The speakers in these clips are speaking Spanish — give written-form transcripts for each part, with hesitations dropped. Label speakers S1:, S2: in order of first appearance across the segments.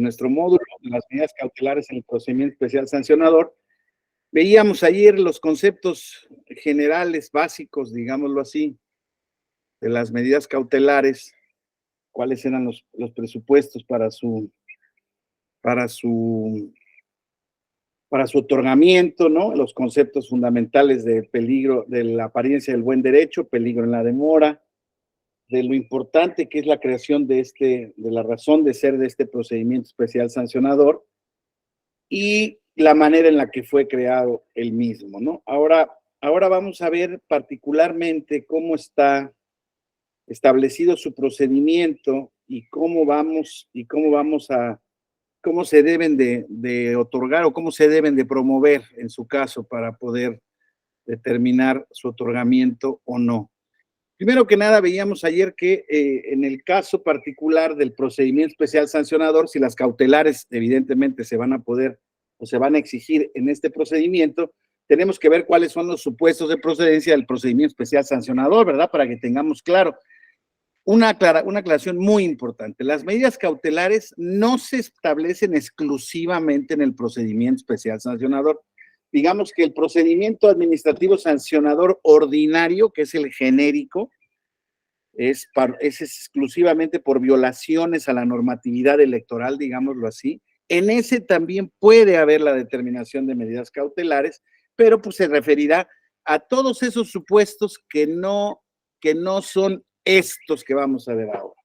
S1: nuestro módulo de las medidas cautelares en el procedimiento especial sancionador. Veíamos ayer los conceptos generales, básicos, digámoslo así, de las medidas cautelares, cuáles eran los presupuestos para su otorgamiento, ¿no? Los conceptos fundamentales de peligro, de la apariencia del buen derecho, peligro en la demora, de lo importante que es la creación de la razón de ser de este procedimiento especial sancionador y la manera en la que fue creado el mismo, ¿no? Ahora vamos a ver particularmente cómo está establecido su procedimiento y cómo se deben de otorgar o cómo se deben de promover en su caso para poder determinar su otorgamiento o no. Primero que nada, veíamos ayer que en el caso particular del procedimiento especial sancionador, si las cautelares evidentemente se van a poder o se van a exigir en este procedimiento, tenemos que ver cuáles son los supuestos de procedencia del procedimiento especial sancionador, ¿verdad? Para que tengamos claro. Una aclaración muy importante. Las medidas cautelares no se establecen exclusivamente en el procedimiento especial sancionador. Digamos que el procedimiento administrativo sancionador ordinario, que es el genérico, es exclusivamente por violaciones a la normatividad electoral, digámoslo así. En ese también puede haber la determinación de medidas cautelares, pero pues se referirá a todos esos supuestos que no son estos que vamos a ver ahora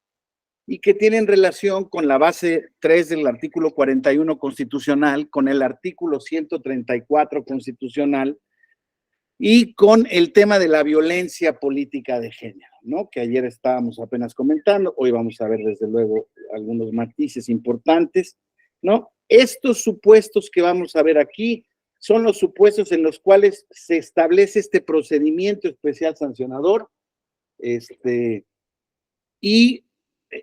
S1: y que tienen relación con la base 3 del artículo 41 constitucional, con el artículo 134 constitucional y con el tema de la violencia política de género, ¿no? Que ayer estábamos apenas comentando, hoy vamos a ver desde luego algunos matices importantes, ¿no? Estos supuestos que vamos a ver aquí son los supuestos en los cuales se establece este procedimiento especial sancionador, y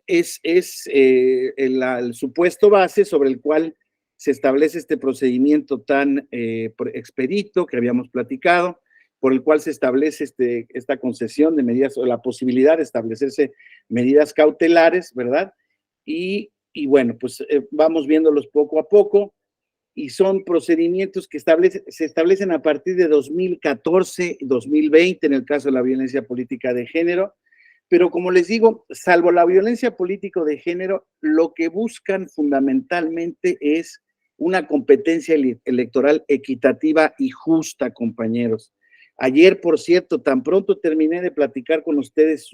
S1: es el supuesto base sobre el cual se establece este procedimiento tan expedito que habíamos platicado, por el cual se establece esta concesión de medidas o la posibilidad de establecerse medidas cautelares, ¿verdad? Y bueno, pues vamos viéndolos poco a poco y son procedimientos que se establecen a partir de 2014, 2020 en el caso de la violencia política de género. Pero como les digo, salvo la violencia política de género, lo que buscan fundamentalmente es una competencia electoral equitativa y justa, compañeros. Ayer, por cierto, tan pronto terminé de platicar con ustedes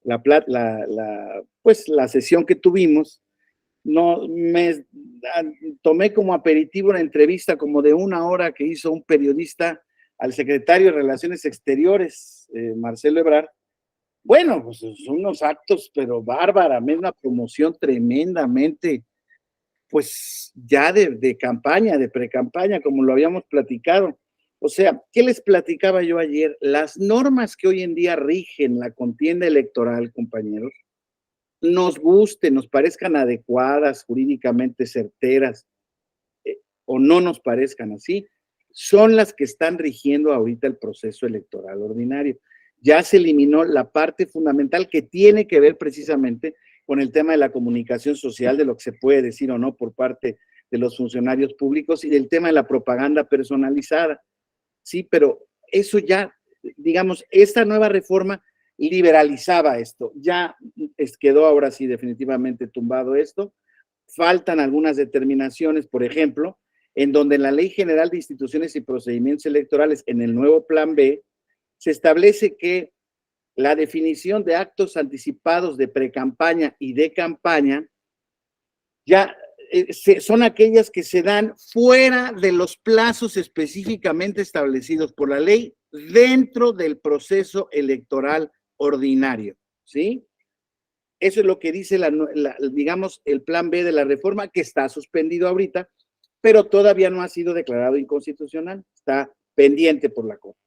S1: la sesión que tuvimos, tomé como aperitivo una entrevista como de 1 hora que hizo un periodista al secretario de Relaciones Exteriores, Marcelo Ebrard. Bueno, pues son unos actos, pero bárbaramente, una promoción tremendamente, pues ya de campaña, de pre-campaña, como lo habíamos platicado. O sea, ¿qué les platicaba yo ayer? Las normas que hoy en día rigen la contienda electoral, compañeros, nos gusten, nos parezcan adecuadas, jurídicamente certeras, o no nos parezcan así, son las que están rigiendo ahorita el proceso electoral ordinario. Ya se eliminó la parte fundamental que tiene que ver precisamente con el tema de la comunicación social, de lo que se puede decir o no por parte de los funcionarios públicos y del tema de la propaganda personalizada. Sí, pero eso ya, digamos, esta nueva reforma liberalizaba esto. Ya quedó ahora sí definitivamente tumbado esto. Faltan algunas determinaciones, por ejemplo, en donde en la Ley General de Instituciones y Procedimientos Electorales, en el nuevo Plan B, se establece que la definición de actos anticipados de precampaña y de campaña ya son aquellas que se dan fuera de los plazos específicamente establecidos por la ley dentro del proceso electoral ordinario, ¿sí? Eso es lo que dice, digamos, el plan B de la reforma que está suspendido ahorita, pero todavía no ha sido declarado inconstitucional, está pendiente por la Corte.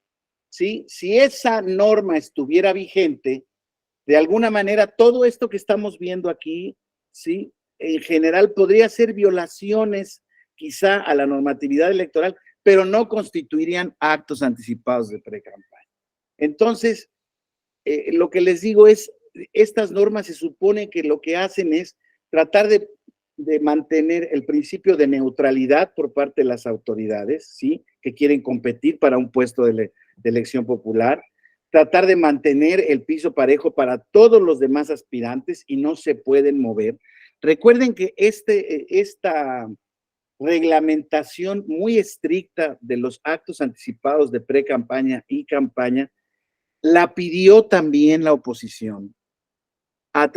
S1: ¿Sí? Si esa norma estuviera vigente, de alguna manera todo esto que estamos viendo aquí, ¿sí? En general podría ser violaciones quizá a la normatividad electoral, pero no constituirían actos anticipados de precampaña. Entonces, lo que les digo es, estas normas se supone que lo que hacen es tratar de de mantener el principio de neutralidad por parte de las autoridades, ¿sí? Que quieren competir para un puesto de elección popular, tratar de mantener el piso parejo para todos los demás aspirantes y no se pueden mover. Recuerden que esta reglamentación muy estricta de los actos anticipados de pre-campaña y campaña la pidió también la oposición a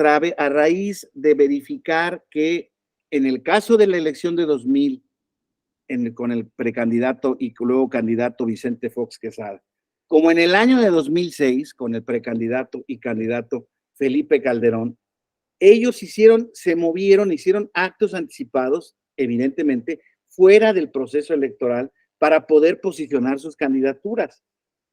S1: raíz de verificar que en el caso de la elección de 2000, con el precandidato y luego candidato Vicente Fox Quesada, como en el año de 2006 con el precandidato y candidato Felipe Calderón, ellos se movieron, hicieron actos anticipados, evidentemente, fuera del proceso electoral para poder posicionar sus candidaturas.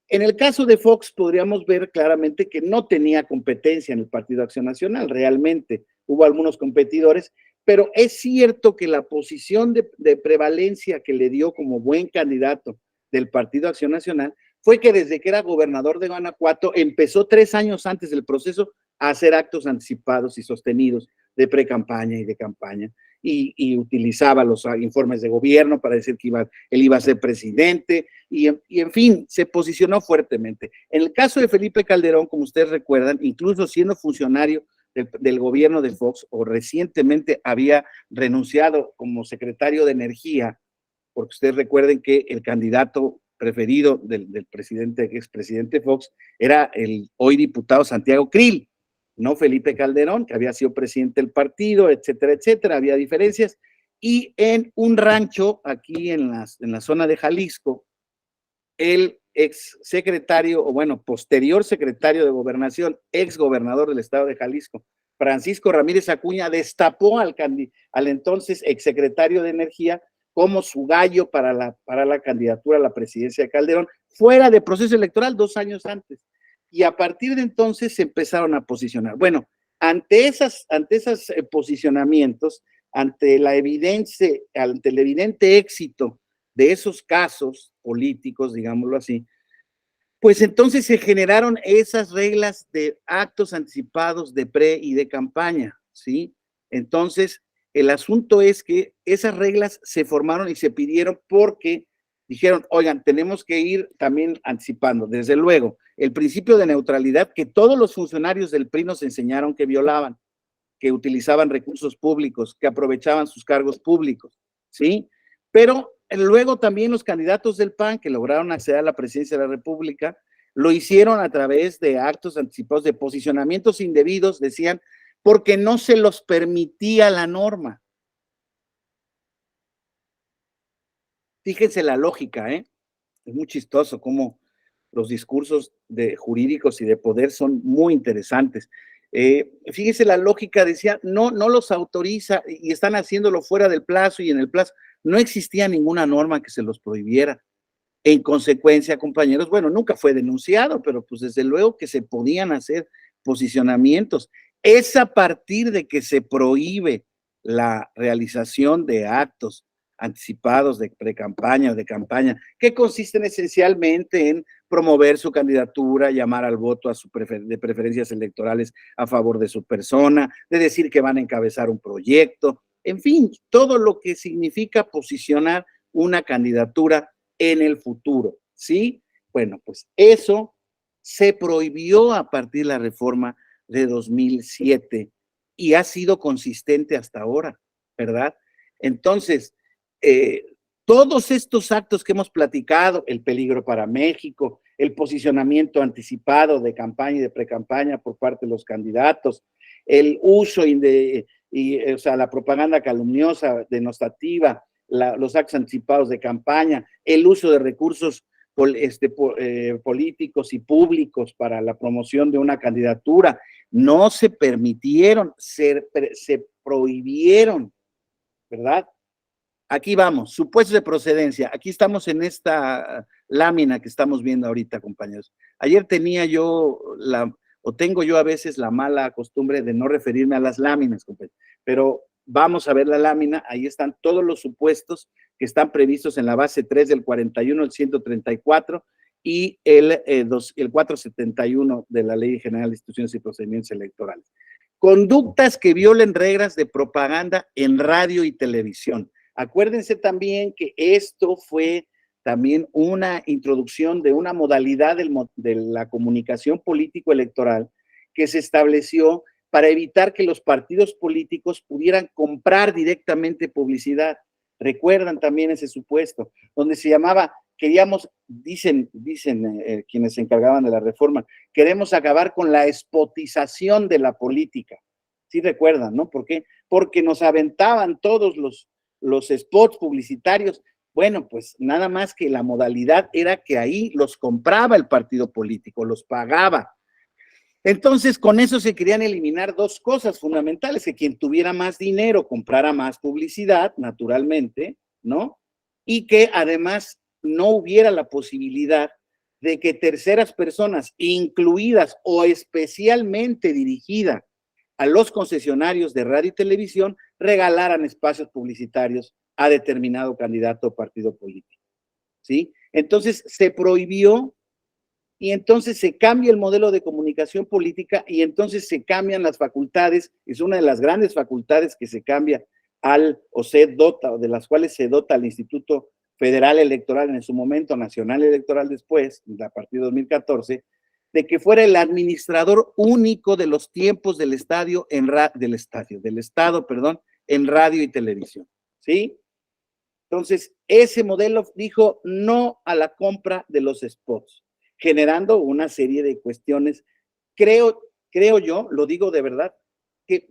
S1: En el caso de Fox podríamos ver claramente que no tenía competencia en el Partido Acción Nacional, realmente hubo algunos competidores, pero es cierto que la posición de prevalencia que le dio como buen candidato del Partido Acción Nacional fue que desde que era gobernador de Guanajuato empezó 3 años antes del proceso a hacer actos anticipados y sostenidos de pre-campaña y de campaña, y utilizaba los informes de gobierno para decir que él iba a ser presidente, y en fin, se posicionó fuertemente. En el caso de Felipe Calderón, como ustedes recuerdan, incluso siendo funcionario del gobierno de Fox, o recientemente había renunciado como secretario de Energía, porque ustedes recuerden que el candidato preferido del expresidente Fox era el hoy diputado Santiago Krill, no Felipe Calderón, que había sido presidente del partido, etcétera, etcétera, había diferencias. Y en un rancho aquí en la zona de Jalisco, el ex secretario, o bueno, posterior secretario de Gobernación, ex gobernador del estado de Jalisco, Francisco Ramírez Acuña, destapó al entonces ex secretario de Energía como su gallo para la candidatura a la presidencia de Calderón, fuera de proceso electoral 2 años antes. Y a partir de entonces se empezaron a posicionar. Bueno, ante esos posicionamientos, ante el evidente éxito de esos casos políticos, digámoslo así, pues entonces se generaron esas reglas de actos anticipados de pre y de campaña, ¿sí? Entonces, el asunto es que esas reglas se formaron y se pidieron porque dijeron, oigan, tenemos que ir también anticipando, desde luego, el principio de neutralidad que todos los funcionarios del PRI nos enseñaron que violaban, que utilizaban recursos públicos, que aprovechaban sus cargos públicos, ¿sí? Pero luego también los candidatos del PAN que lograron acceder a la presidencia de la República lo hicieron a través de actos anticipados de posicionamientos indebidos, decían, porque no se los permitía la norma. Fíjense la lógica, ¿eh? Es muy chistoso cómo los discursos jurídicos y de poder son muy interesantes. Fíjese la lógica, decía, no los autoriza y están haciéndolo fuera del plazo y en el plazo. No existía ninguna norma que se los prohibiera. En consecuencia, compañeros, bueno, nunca fue denunciado, pero pues desde luego que se podían hacer posicionamientos. Es a partir de que se prohíbe la realización de actos anticipados de pre-campaña o de campaña, que consisten esencialmente en promover su candidatura, llamar al voto de preferencias electorales a favor de su persona, de decir que van a encabezar un proyecto, en fin, todo lo que significa posicionar una candidatura en el futuro, ¿sí? Bueno, pues eso se prohibió a partir de la reforma de 2007 y ha sido consistente hasta ahora, ¿verdad? Entonces, todos estos actos que hemos platicado, el peligro para México, el posicionamiento anticipado de campaña y de precampaña por parte de los candidatos, el uso o sea, la propaganda calumniosa, denostativa, los actos anticipados de campaña, el uso de recursos políticos y públicos para la promoción de una candidatura, no se permitieron, se prohibieron, ¿verdad? Aquí vamos, supuestos de procedencia. Aquí estamos en esta lámina que estamos viendo ahorita, compañeros. Ayer tenía yo tengo yo a veces la mala costumbre de no referirme a las láminas, compañeros, pero vamos a ver la lámina, ahí están todos los supuestos que están previstos en la base 3 del 41, el 134 y el 471 de la Ley General de Instituciones y Procedimientos Electorales. Conductas que violen reglas de propaganda en radio y televisión. Acuérdense también que esto fue también una introducción de una modalidad de la comunicación político-electoral que se estableció para evitar que los partidos políticos pudieran comprar directamente publicidad. Recuerdan también ese supuesto, donde se llamaba, dicen quienes se encargaban de la reforma, queremos acabar con la espotización de la política. Sí recuerdan, ¿no? ¿Por qué? Porque nos aventaban todos los spots publicitarios. Bueno, pues nada más que la modalidad era que ahí los compraba el partido político, los pagaba. Entonces, con eso se querían eliminar dos cosas fundamentales, que quien tuviera más dinero comprara más publicidad, naturalmente, ¿no? Y que además no hubiera la posibilidad de que terceras personas, incluidas o especialmente dirigidas a los concesionarios de radio y televisión, regalaran espacios publicitarios a determinado candidato o partido político, ¿sí? Entonces, se prohibió y entonces se cambia el modelo de comunicación política y entonces se cambian las facultades, es una de las grandes facultades que se cambia o se dota, o de las cuales se dota al Instituto Federal Electoral en su momento, Nacional Electoral después, a partir de 2014, de que fuera el administrador único de los tiempos del Estado en radio y televisión, ¿sí? Entonces, ese modelo dijo no a la compra de los spots, generando una serie de cuestiones, creo yo, lo digo de verdad, que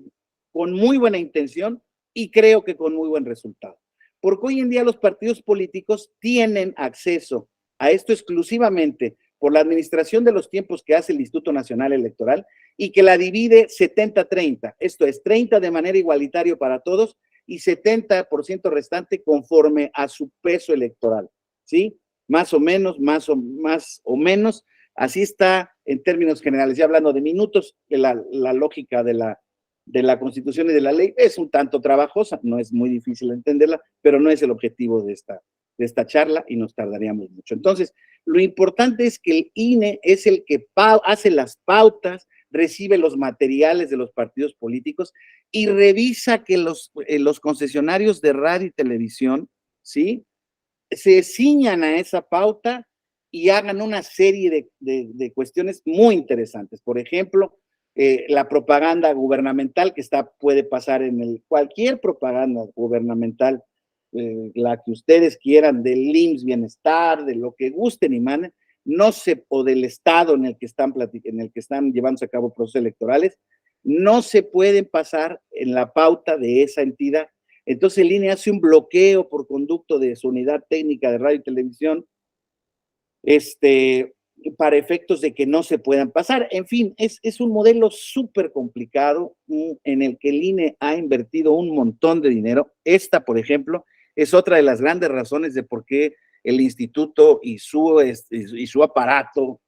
S1: con muy buena intención y creo que con muy buen resultado. Porque hoy en día los partidos políticos tienen acceso a esto exclusivamente por la administración de los tiempos que hace el Instituto Nacional Electoral y que la divide 70-30, esto es 30 de manera igualitaria para todos y 70% restante conforme a su peso electoral, ¿sí? Más o menos, más o menos, así está en términos generales. Ya hablando de minutos, la lógica de la Constitución y de la ley es un tanto trabajosa, no es muy difícil entenderla, pero no es el objetivo de esta charla y nos tardaríamos mucho. Entonces, lo importante es que el INE es el que hace las pautas, recibe los materiales de los partidos políticos y revisa que los concesionarios de radio y televisión, ¿sí?, se ciñan a esa pauta y hagan una serie de cuestiones muy interesantes. Por ejemplo, la propaganda gubernamental que puede pasar cualquier propaganda gubernamental, la que ustedes quieran, del IMSS Bienestar, de lo que gusten y manen, o del Estado en el que están llevándose a cabo procesos electorales, no se pueden pasar en la pauta de esa entidad. Entonces el INE hace un bloqueo por conducto de su unidad técnica de radio y televisión, para efectos de que no se puedan pasar. En fin, es un modelo súper complicado en el que el INE ha invertido un montón de dinero. Esta, por ejemplo, es otra de las grandes razones de por qué el instituto y su aparato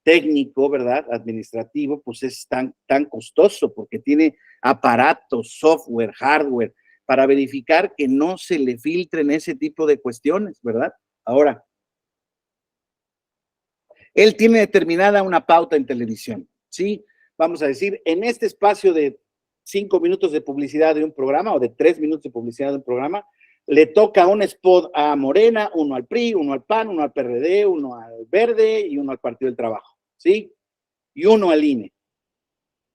S1: técnico, ¿verdad?, administrativo, pues es tan costoso, porque tiene aparatos, software, hardware, para verificar que no se le filtren ese tipo de cuestiones, ¿verdad? Ahora, él tiene determinada una pauta en televisión, ¿sí? Vamos a decir, en este espacio de 5 minutos de publicidad de un programa o de 3 minutos de publicidad de un programa, le toca un spot a Morena, uno al PRI, uno al PAN, uno al PRD, uno al Verde y uno al Partido del Trabajo, ¿sí? Y uno al INE.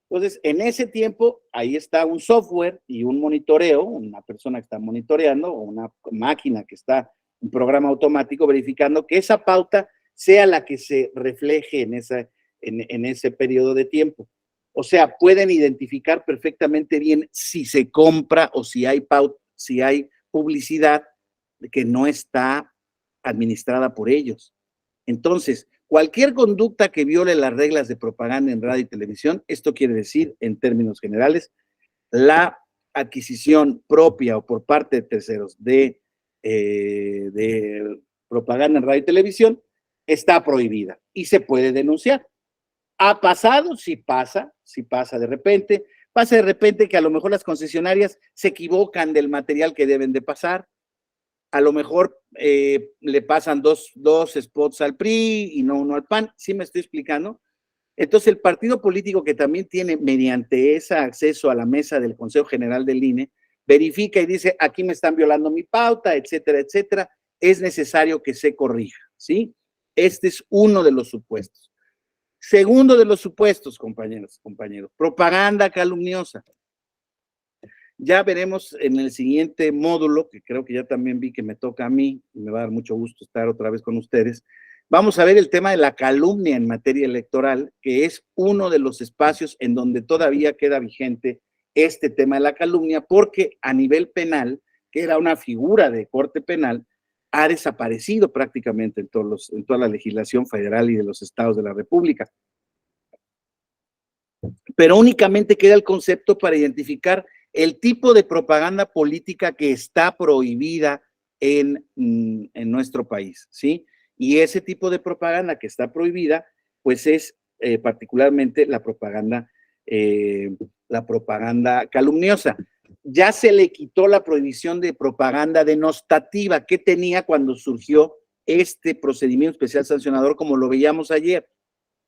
S1: Entonces, en ese tiempo, ahí está un software y un monitoreo, una persona que está monitoreando o una máquina que está, un programa automático verificando que esa pauta sea la que se refleje en ese periodo de tiempo. O sea, pueden identificar perfectamente bien si se compra o si hay publicidad que no está administrada por ellos. Entonces, cualquier conducta que viole las reglas de propaganda en radio y televisión, esto quiere decir, en términos generales, la adquisición propia o por parte de terceros de propaganda en radio y televisión, está prohibida y se puede denunciar. ¿Ha pasado? Sí pasa de repente. Pasa de repente que a lo mejor las concesionarias se equivocan del material que deben de pasar. A lo mejor le pasan dos spots al PRI y no uno al PAN. ¿Sí me estoy explicando? Entonces, el partido político que también tiene, mediante ese acceso a la mesa del Consejo General del INE, verifica y dice, aquí me están violando mi pauta, etcétera, etcétera, es necesario que se corrija, ¿sí? Este es uno de los supuestos. Segundo de los supuestos, compañeros, propaganda calumniosa. Ya veremos en el siguiente módulo, que creo que ya también vi que me toca a mí, y me va a dar mucho gusto estar otra vez con ustedes. Vamos a ver el tema de la calumnia en materia electoral, que es uno de los espacios en donde todavía queda vigente este tema de la calumnia, porque a nivel penal, que era una figura de corte penal, ha desaparecido prácticamente en toda la legislación federal y de los estados de la República. Pero únicamente queda el concepto para identificar el tipo de propaganda política que está prohibida en nuestro país, ¿sí? Y ese tipo de propaganda que está prohibida, pues es particularmente la propaganda calumniosa. Ya se le quitó la prohibición de propaganda denostativa que tenía cuando surgió este procedimiento especial sancionador, como lo veíamos ayer,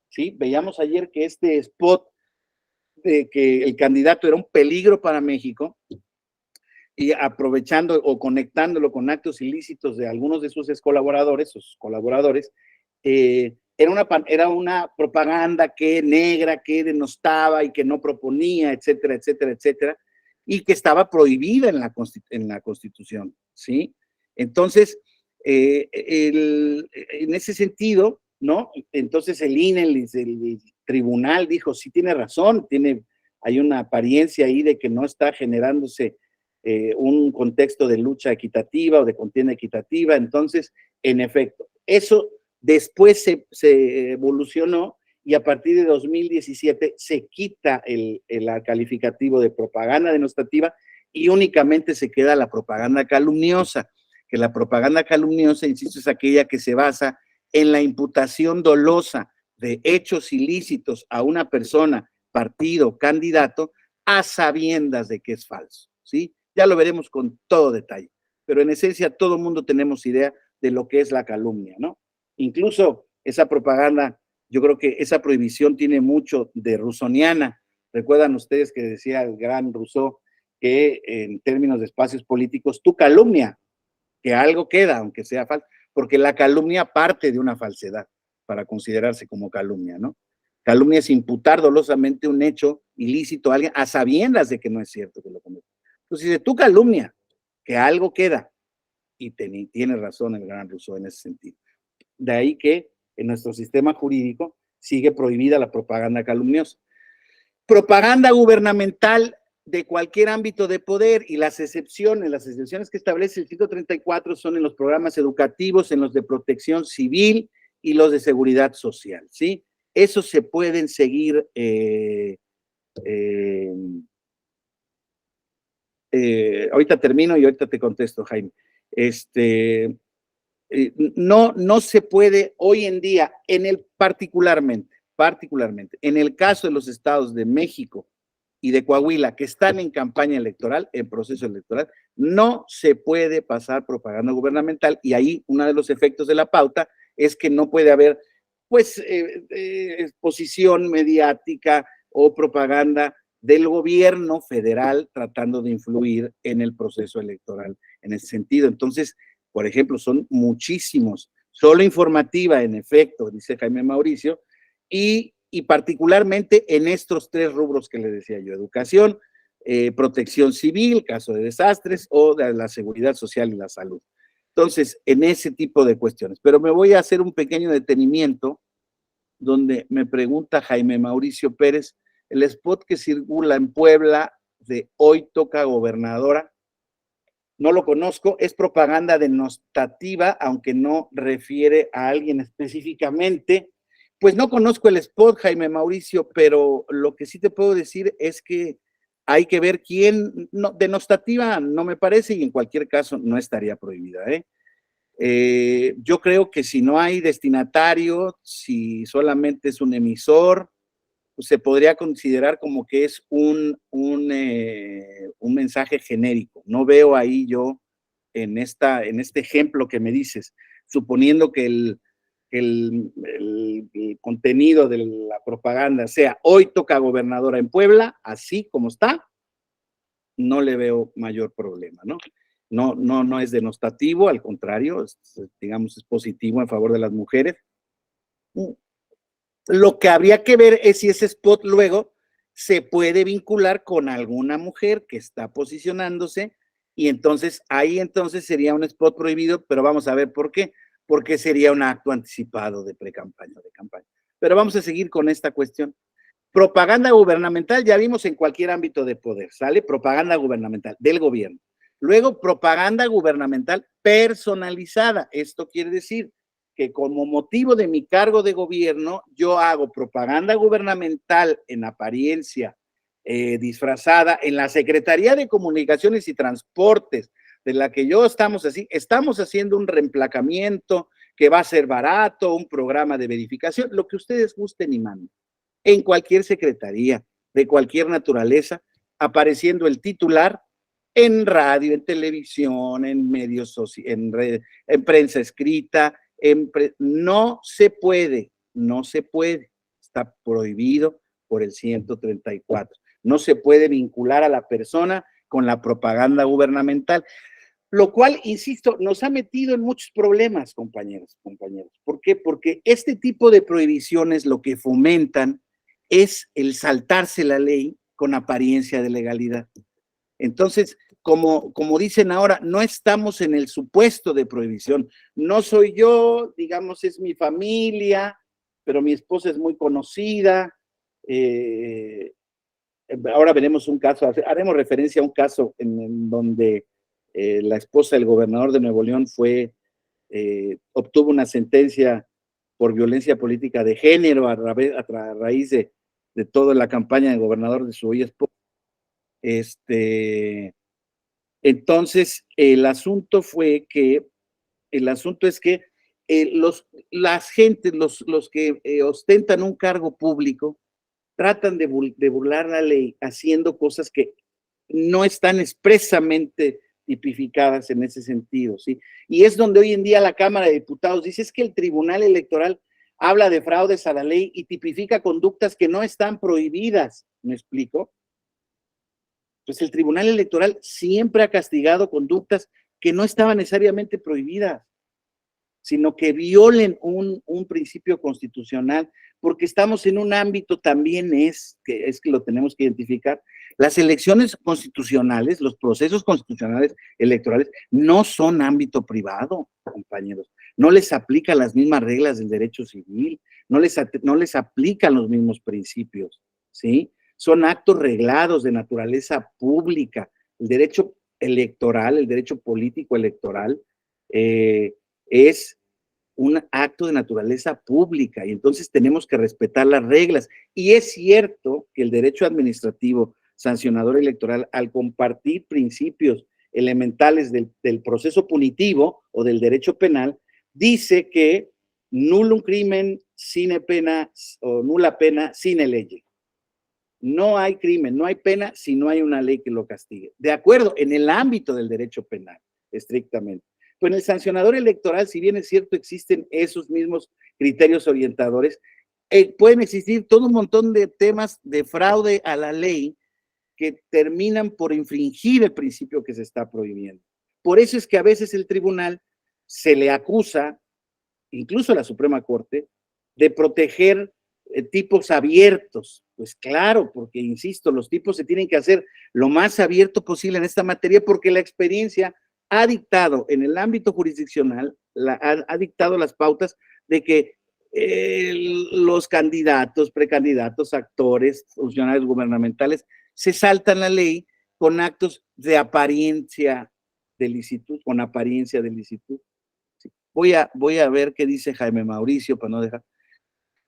S1: ¿sí? Veíamos ayer que este spot de que el candidato era un peligro para México y aprovechando o conectándolo con actos ilícitos de algunos de sus colaboradores, era una propaganda negra que denostaba y que no proponía, etcétera, etcétera, etcétera, y que estaba prohibida en la Constitución, ¿sí? Entonces, en ese sentido, ¿no? Entonces el INE, el tribunal dijo, sí tiene razón, hay una apariencia ahí de que no está generándose un contexto de lucha equitativa o de contienda equitativa. Entonces, en efecto, eso después se evolucionó y a partir de 2017 se quita el calificativo de propaganda denostativa y únicamente se queda la propaganda calumniosa, que la propaganda calumniosa, insisto, es aquella que se basa en la imputación dolosa de hechos ilícitos a una persona, partido, candidato, a sabiendas de que es falso, ¿sí? Ya lo veremos con todo detalle, pero en esencia todo el mundo tenemos idea de lo que es la calumnia, ¿no? Incluso esa propaganda, yo creo que esa prohibición tiene mucho de rusoniana. Recuerdan ustedes que decía el gran Rousseau que en términos de espacios políticos, tu calumnia, que algo queda, aunque sea falso, porque la calumnia parte de una falsedad para considerarse como calumnia, ¿no? Calumnia es imputar dolosamente un hecho ilícito a alguien a sabiendas de que no es cierto que lo cometió. Entonces, dice, tu calumnia, que algo queda, y tiene razón el gran Rousseau en ese sentido. De ahí que en nuestro sistema jurídico sigue prohibida la propaganda calumniosa. Propaganda gubernamental de cualquier ámbito de poder y las excepciones que establece el 134 son en los programas educativos, en los de protección civil y los de seguridad social, ¿sí? Esos se pueden seguir ahorita termino y ahorita te contesto, Jaime. No se puede hoy en día, particularmente, en el caso de los estados de México y de Coahuila, que están en campaña electoral, en proceso electoral, no se puede pasar propaganda gubernamental y ahí uno de los efectos de la pauta es que no puede haber, pues, exposición mediática o propaganda del gobierno federal tratando de influir en el proceso electoral en ese sentido. Entonces, por ejemplo, son muchísimos, solo informativa, en efecto, dice Jaime Mauricio, y particularmente en estos tres rubros que le decía yo, educación, protección civil, caso de desastres, o de la seguridad social y la salud. Entonces, en ese tipo de cuestiones. Pero me voy a hacer un pequeño detenimiento donde me pregunta Jaime Mauricio Pérez, el spot que circula en Puebla de Hoy Toca Gobernadora, no lo conozco, es propaganda denostativa, aunque no refiere a alguien específicamente. Pues no conozco el spot, Jaime Mauricio, pero lo que sí te puedo decir es que hay que ver quién, no, denostativa no me parece y en cualquier caso no estaría prohibida, ¿eh? Yo creo que si no hay destinatario, si solamente es un emisor, pues se podría considerar como que es un mensaje genérico. No veo ahí yo en este ejemplo que me dices, suponiendo que el contenido de la propaganda sea hoy toca gobernadora en Puebla, así como está, no le veo mayor problema, ¿no? No es denostativo, al contrario, digamos, es positivo en favor de las mujeres. Lo que habría que ver es si ese spot luego se puede vincular con alguna mujer que está posicionándose y entonces ahí entonces sería un spot prohibido, pero vamos a ver por qué, porque sería un acto anticipado de pre-campaña, de campaña. Pero vamos a seguir con esta cuestión. Propaganda gubernamental, ya vimos en cualquier ámbito de poder, ¿sale? Propaganda gubernamental del gobierno. Luego, propaganda gubernamental personalizada. Esto quiere decir que como motivo de mi cargo de gobierno, yo hago propaganda gubernamental en apariencia disfrazada en la Secretaría de Comunicaciones y Transportes, de la que yo estamos haciendo un reemplacamiento que va a ser barato, un programa de verificación, lo que ustedes gusten y manden en cualquier secretaría de cualquier naturaleza, apareciendo el titular en radio, en televisión, en medios sociales, en prensa escrita, no se puede, está prohibido por el 134. No se puede vincular a la persona con la propaganda gubernamental, lo cual, insisto, nos ha metido en muchos problemas, compañeros. ¿Por qué? Porque este tipo de prohibiciones lo que fomentan es el saltarse la ley con apariencia de legalidad. Entonces, como dicen ahora, no estamos en el supuesto de prohibición. No soy yo, digamos, es mi familia, pero mi esposa es muy conocida. Ahora veremos un caso, haremos referencia a un caso en donde la esposa del gobernador de Nuevo León obtuvo una sentencia por violencia política de género a raíz de toda la campaña del gobernador de su esposa. Entonces, el asunto es que las gentes, los que ostentan un cargo público, tratan de burlar la ley haciendo cosas que no están expresamente tipificadas en ese sentido, ¿sí? Y es donde hoy en día la Cámara de Diputados dice es que el Tribunal Electoral habla de fraudes a la ley y tipifica conductas que no están prohibidas, ¿me explico? Pues el Tribunal Electoral siempre ha castigado conductas que no estaban necesariamente prohibidas, sino que violen un principio constitucional, porque estamos en un ámbito también que lo tenemos que identificar. Las elecciones constitucionales, los procesos constitucionales electorales no son ámbito privado, compañeros. No les aplican las mismas reglas del derecho civil, no les aplican los mismos principios, ¿sí? Son actos reglados de naturaleza pública. El derecho electoral, el derecho político electoral, es un acto de naturaleza pública y entonces tenemos que respetar las reglas. Y es cierto que el derecho administrativo sancionador electoral, al compartir principios elementales del proceso punitivo o del derecho penal, dice que nullum crimen sine pena o nula pena sine lege. No hay crimen, no hay pena si no hay una ley que lo castigue. De acuerdo, en el ámbito del derecho penal, estrictamente. Pues en el sancionador electoral, si bien es cierto, existen esos mismos criterios orientadores, pueden existir todo un montón de temas de fraude a la ley que terminan por infringir el principio que se está prohibiendo. Por eso es que a veces el tribunal se le acusa, incluso a la Suprema Corte, de proteger tipos abiertos. Pues claro, porque insisto, los tipos se tienen que hacer lo más abierto posible en esta materia porque la experiencia ha dictado en el ámbito jurisdiccional, ha dictado las pautas de que los candidatos, precandidatos, actores, funcionarios gubernamentales se saltan la ley con actos de apariencia de licitud, con apariencia de licitud. Voy a ver qué dice Jaime Mauricio para no dejar.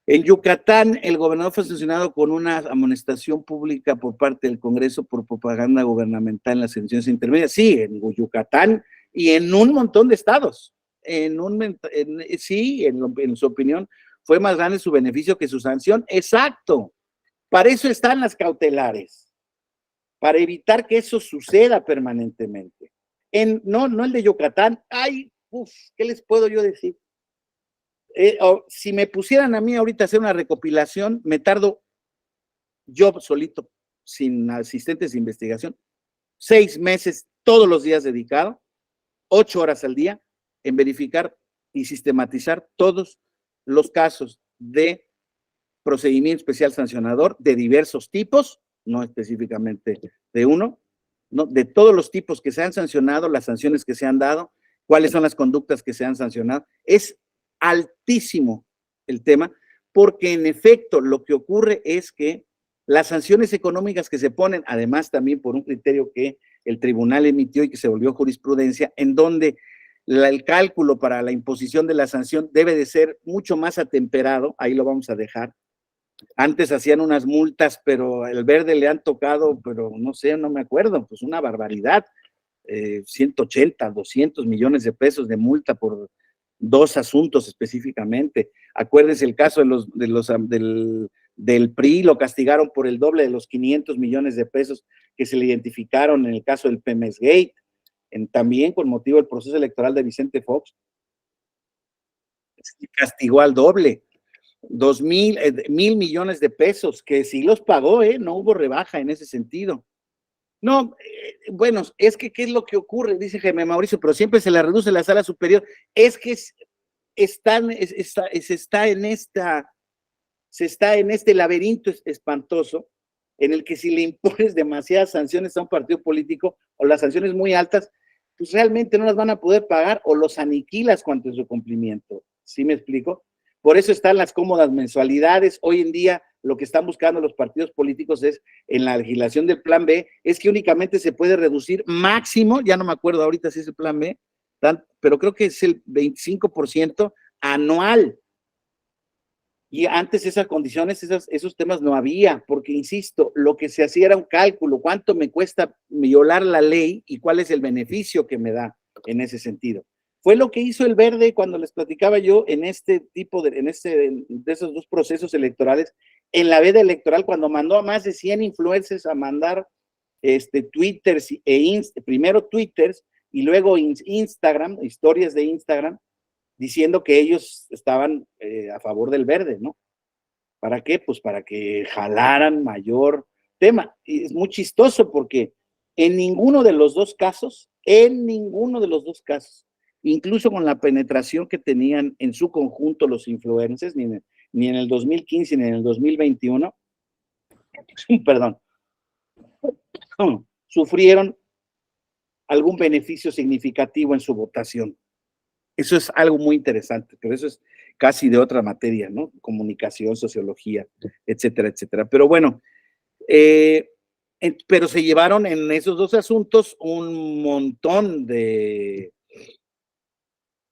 S1: En Yucatán, el gobernador fue sancionado con una amonestación pública por parte del Congreso por propaganda gubernamental en las elecciones intermedias. Sí, en Yucatán y en un montón de estados. Sí, en su opinión, fue más grande su beneficio que su sanción. Exacto. Para eso están las cautelares, para evitar que eso suceda permanentemente. No el de Yucatán. Ay, ¿qué les puedo yo decir? Si me pusieran a mí ahorita a hacer una recopilación, me tardo yo solito, sin asistentes de investigación, 6 meses todos los días dedicado, 8 horas al día, en verificar y sistematizar todos los casos de procedimiento especial sancionador de diversos tipos, no específicamente de uno, ¿no? De todos los tipos que se han sancionado, las sanciones que se han dado, cuáles son las conductas que se han sancionado. Es altísimo el tema, porque en efecto lo que ocurre es que las sanciones económicas que se ponen, además también por un criterio que el tribunal emitió y que se volvió jurisprudencia, en donde el cálculo para la imposición de la sanción debe de ser mucho más atemperado, ahí lo vamos a dejar. Antes hacían unas multas, pero el verde le han tocado, pero no sé, no me acuerdo, pues una barbaridad, 180, 200 millones de pesos de multa por 2 asuntos específicamente. Acuérdense el caso del PRI, lo castigaron por el doble de los 500 millones de pesos que se le identificaron en el caso del Pemex Gate, también con motivo del proceso electoral de Vicente Fox, se castigó al doble. 1,000 millones de pesos, que sí los pagó, no hubo rebaja en ese sentido. No, bueno, es que ¿qué es lo que ocurre? Dice Jaime Mauricio, pero siempre se le reduce la sala superior. Es que se está en este laberinto espantoso en el que si le impones demasiadas sanciones a un partido político o las sanciones muy altas, pues realmente no las van a poder pagar o los aniquilas cuanto a su cumplimiento. ¿Sí me explico? Por eso están las cómodas mensualidades. Hoy en día lo que están buscando los partidos políticos es, en la legislación del plan B, es que únicamente se puede reducir máximo, ya no me acuerdo ahorita si es el plan B, pero creo que es el 25% anual. Y antes esas condiciones, esos temas no había, porque insisto, lo que se hacía era un cálculo, cuánto me cuesta violar la ley y cuál es el beneficio que me da en ese sentido. Fue lo que hizo el Verde cuando les platicaba yo en este tipo de esos dos procesos electorales, en la veda electoral, cuando mandó a más de 100 influencers a mandar twitters primero twitters y luego Instagram, historias de Instagram, diciendo que ellos estaban a favor del Verde, ¿no? ¿Para qué? Pues para que jalaran mayor tema. Y es muy chistoso porque en ninguno de los dos casos, incluso con la penetración que tenían en su conjunto los influencers, ni en el 2015 ni en el 2021, perdón, sufrieron algún beneficio significativo en su votación. Eso es algo muy interesante, pero eso es casi de otra materia, ¿no? Comunicación, sociología, etcétera, etcétera. Pero bueno, pero se llevaron en esos dos asuntos un montón de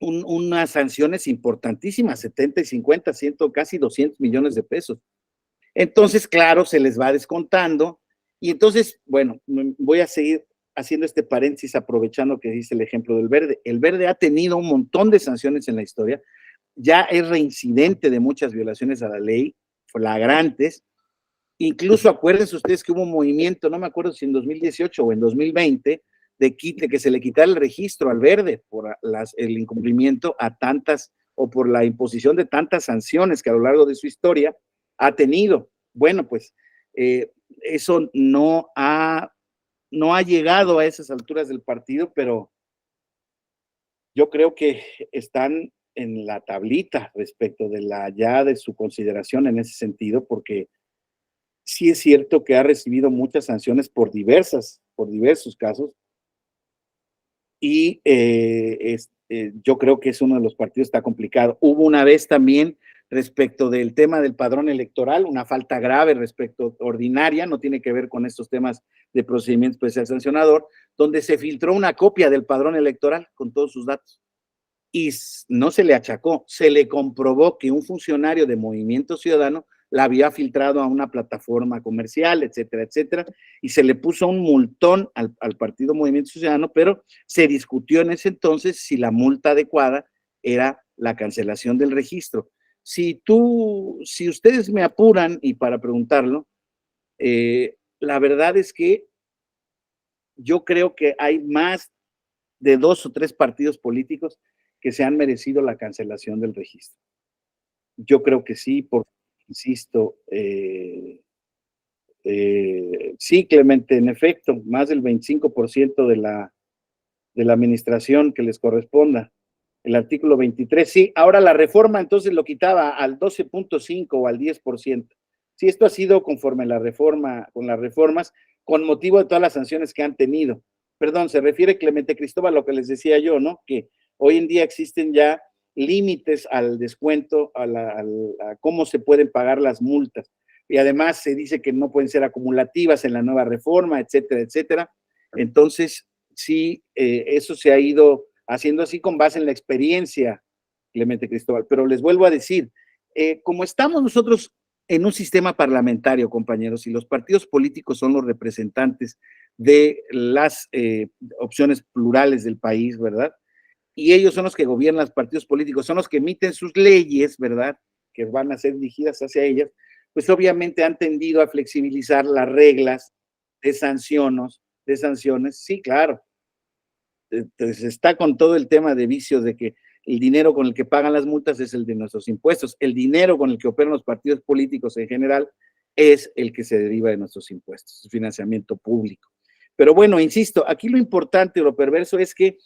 S1: unas sanciones importantísimas, 70 y 50, 100, casi 200 millones de pesos. Entonces, claro, se les va descontando y entonces, bueno, voy a seguir haciendo este paréntesis aprovechando que dice el ejemplo del Verde. El Verde ha tenido un montón de sanciones en la historia, ya es reincidente de muchas violaciones a la ley, flagrantes. Incluso acuérdense ustedes que hubo un movimiento, no me acuerdo si en 2018 o en 2020, de que se le quitara el registro al Verde por el incumplimiento a tantas o por la imposición de tantas sanciones que a lo largo de su historia ha tenido. Bueno, pues eso no ha llegado a esas alturas del partido, pero yo creo que están en la tablita respecto de su consideración en ese sentido, porque sí es cierto que ha recibido muchas sanciones por diversos casos, y yo creo que es uno de los partidos que está complicado. Hubo una vez también respecto del tema del padrón electoral, una falta grave respecto ordinaria, no tiene que ver con estos temas de procedimiento especial sancionador, donde se filtró una copia del padrón electoral con todos sus datos. Y no se le achacó, se le comprobó que un funcionario de Movimiento Ciudadano la había filtrado a una plataforma comercial, etcétera, etcétera, y se le puso un multón al partido Movimiento Ciudadano, pero se discutió en ese entonces si la multa adecuada era la cancelación del registro. Si ustedes me apuran, y para preguntarlo, la verdad es que yo creo que hay más de 2 o 3 partidos políticos que se han merecido la cancelación del registro. Yo creo que sí, porque, insisto, sí, Clemente, en efecto, más del 25% de la administración que les corresponda. El artículo 23, sí. Ahora la reforma entonces lo quitaba al 12.5 o al 10%. Sí, esto ha sido conforme la reforma, con las reformas, con motivo de todas las sanciones que han tenido. Perdón, se refiere Clemente Cristóbal a lo que les decía yo, ¿no? Que hoy en día existen ya límites al descuento, a cómo se pueden pagar las multas. Y además se dice que no pueden ser acumulativas en la nueva reforma, etcétera, etcétera. Entonces, sí, eso se ha ido haciendo así con base en la experiencia, Clemente Cristóbal. Pero les vuelvo a decir, como estamos nosotros en un sistema parlamentario, compañeros, y los partidos políticos son los representantes de las opciones plurales del país, ¿verdad? Y ellos son los que gobiernan los partidos políticos, son los que emiten sus leyes, ¿verdad? Que van a ser dirigidas hacia ellas, pues obviamente han tendido a flexibilizar las reglas de sanciones, sí, claro, entonces está con todo el tema de vicios de que el dinero con el que pagan las multas es el de nuestros impuestos, el dinero con el que operan los partidos políticos en general es el que se deriva de nuestros impuestos, el financiamiento público. Pero bueno, insisto, aquí lo importante o lo perverso es que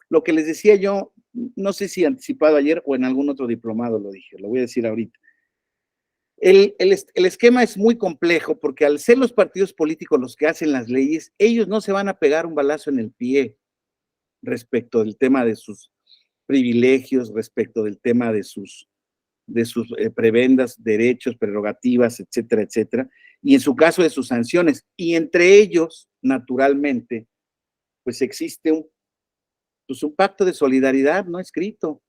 S1: lo que les decía yo, no sé si anticipado ayer o en algún otro diplomado lo dije, lo voy a decir ahorita. El esquema es muy complejo porque al ser los partidos políticos los que hacen las leyes, ellos no se van a pegar un balazo en el pie respecto del tema de sus privilegios, respecto del tema de sus prebendas, derechos, prerrogativas, etcétera, etcétera, y en su caso de sus sanciones. Y entre ellos, naturalmente, pues existe pues un pacto de solidaridad no escrito.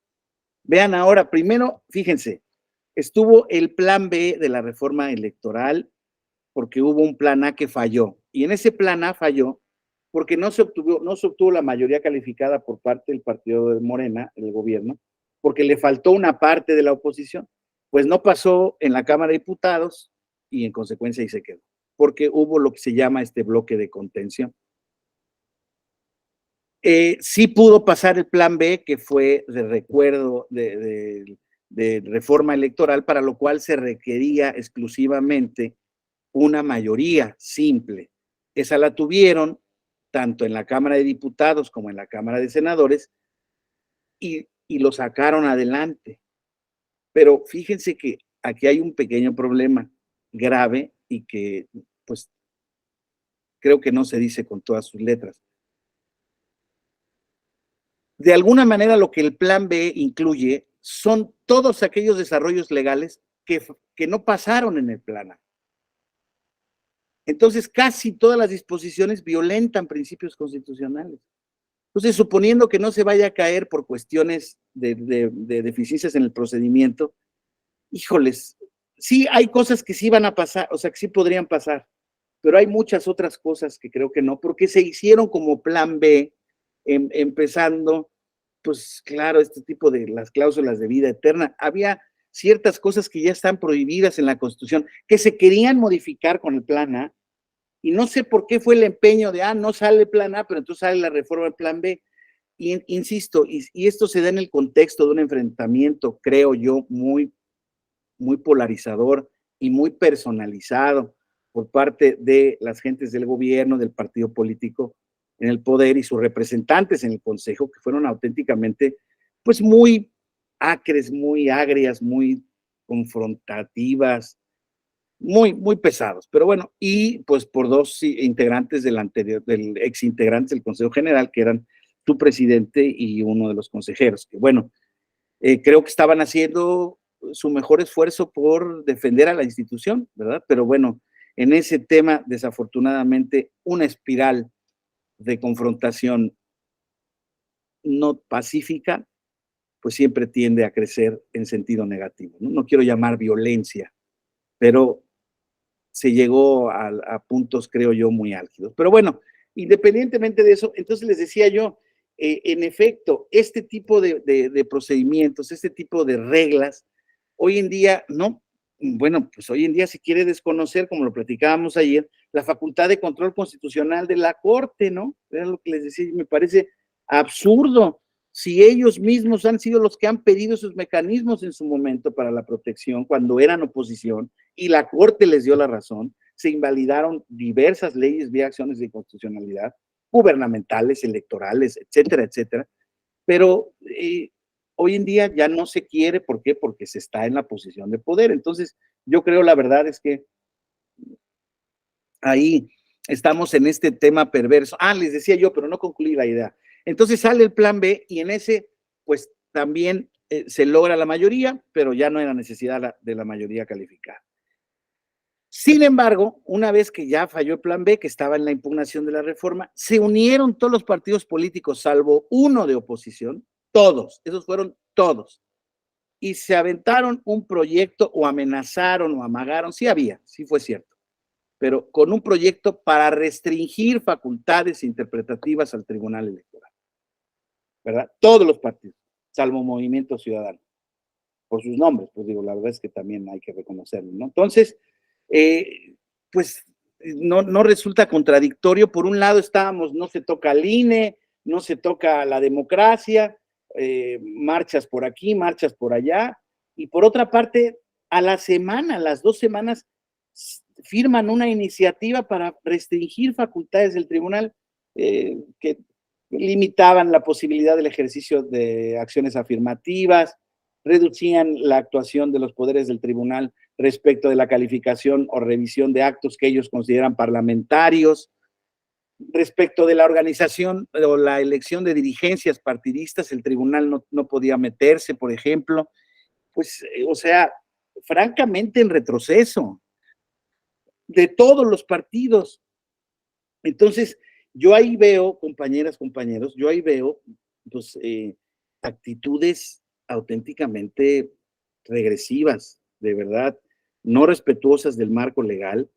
S1: Vean ahora, primero, fíjense, estuvo el plan B de la reforma electoral porque hubo un plan A que falló. Y en ese plan A falló porque no se obtuvo la mayoría calificada por parte del partido de Morena, el gobierno, porque le faltó una parte de la oposición. Pues no pasó en la Cámara de Diputados y en consecuencia ahí se quedó, porque hubo lo que se llama este bloque de contención. Sí pudo pasar el plan B, que fue de recuerdo de reforma electoral, para lo cual se requería exclusivamente una mayoría simple. Esa la tuvieron tanto en la Cámara de Diputados como en la Cámara de Senadores y lo sacaron adelante. Pero fíjense que aquí hay un pequeño problema grave y que pues creo que no se dice con todas sus letras. De alguna manera lo que el plan B incluye son todos aquellos desarrollos legales que no pasaron en el plan A. Entonces, casi todas las disposiciones violentan principios constitucionales. Entonces, suponiendo que no se vaya a caer por cuestiones de deficiencias en el procedimiento, híjoles, sí hay cosas que sí van a pasar, o sea, que sí podrían pasar, pero hay muchas otras cosas que creo que no, porque se hicieron como plan B, empezando, pues claro, este tipo de las cláusulas de vida eterna. Había ciertas cosas que ya están prohibidas en la Constitución, que se querían modificar con el plan A, y no sé por qué fue el empeño de, no sale el plan A, pero entonces sale la reforma del plan B. Y insisto, y esto se da en el contexto de un enfrentamiento, creo yo, muy polarizador y muy personalizado por parte de las gentes del gobierno, del partido político en el poder y sus representantes en el Consejo, que fueron auténticamente, pues muy acres, muy agrias, muy confrontativas, muy pesados. Pero bueno, y pues por dos integrantes del ex integrantes del Consejo General, que eran su presidente y uno de los consejeros, que bueno, creo que estaban haciendo su mejor esfuerzo por defender a la institución, ¿verdad? Pero bueno, en ese tema, desafortunadamente, una espiral de confrontación no pacífica, pues siempre tiende a crecer en sentido negativo. No quiero llamar violencia, pero se llegó a puntos, creo yo, muy álgidos. Pero bueno, independientemente de eso, entonces les decía yo, en efecto, este tipo de procedimientos, este tipo de reglas, hoy en día no, bueno, pues hoy en día se quiere desconocer, como lo platicábamos ayer, la facultad de control constitucional de la Corte, ¿no? Era lo que les decía, me parece absurdo. si ellos mismos han sido los que han pedido esos mecanismos en su momento para la protección cuando eran oposición y la Corte les dio la razón, se invalidaron diversas leyes vía acciones de inconstitucionalidad, gubernamentales, electorales, etcétera, etcétera, pero hoy en día ya no se quiere, ¿por qué? Porque se está en la posición de poder. Entonces, yo creo la verdad es que ahí estamos en este tema perverso. Les decía yo, pero no concluí la idea. Entonces sale el plan B y en ese, pues también se logra la mayoría, pero ya no era necesidad de la mayoría calificada. Sin embargo, una vez que ya falló el plan B, que estaba en la impugnación de la reforma, se unieron todos los partidos políticos, salvo uno de oposición, todos, esos fueron todos, y se aventaron un proyecto o amenazaron o amagaron, sí fue cierto, pero con un proyecto para restringir facultades interpretativas al Tribunal Electoral, ¿verdad? Todos los partidos, salvo Movimiento Ciudadano, por sus nombres, pues digo, la verdad es que también hay que reconocerlo, ¿no? Entonces, pues no resulta contradictorio. Por un lado estábamos, no se toca al INE, no se toca la democracia, marchas por aquí, marchas por allá, y por otra parte, a la semana, las 2 semanas, firman una iniciativa para restringir facultades del tribunal que limitaban la posibilidad del ejercicio de acciones afirmativas, reducían la actuación de los poderes del tribunal respecto de la calificación o revisión de actos que ellos consideran parlamentarios, respecto de la organización o la elección de dirigencias partidistas, el tribunal no podía meterse, por ejemplo, pues, o sea, francamente en retroceso de todos los partidos. Entonces, yo ahí veo, compañeras, compañeros, yo ahí veo, pues, actitudes auténticamente regresivas, de verdad, no respetuosas del marco legal.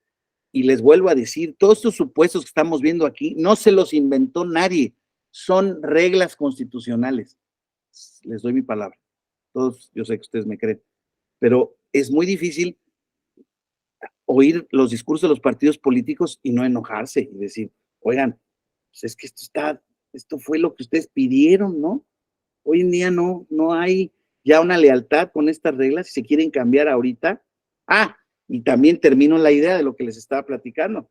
S1: Y les vuelvo a decir, todos estos supuestos que estamos viendo aquí, no se los inventó nadie, son reglas constitucionales. Les doy mi palabra. Todos, yo sé que ustedes me creen, pero es muy difícil oír los discursos de los partidos políticos y no enojarse y decir, oigan, pues es que esto fue lo que ustedes pidieron, ¿no? Hoy en día no hay ya una lealtad con estas reglas, si se quieren cambiar ahorita. Y también termino la idea de lo que les estaba platicando.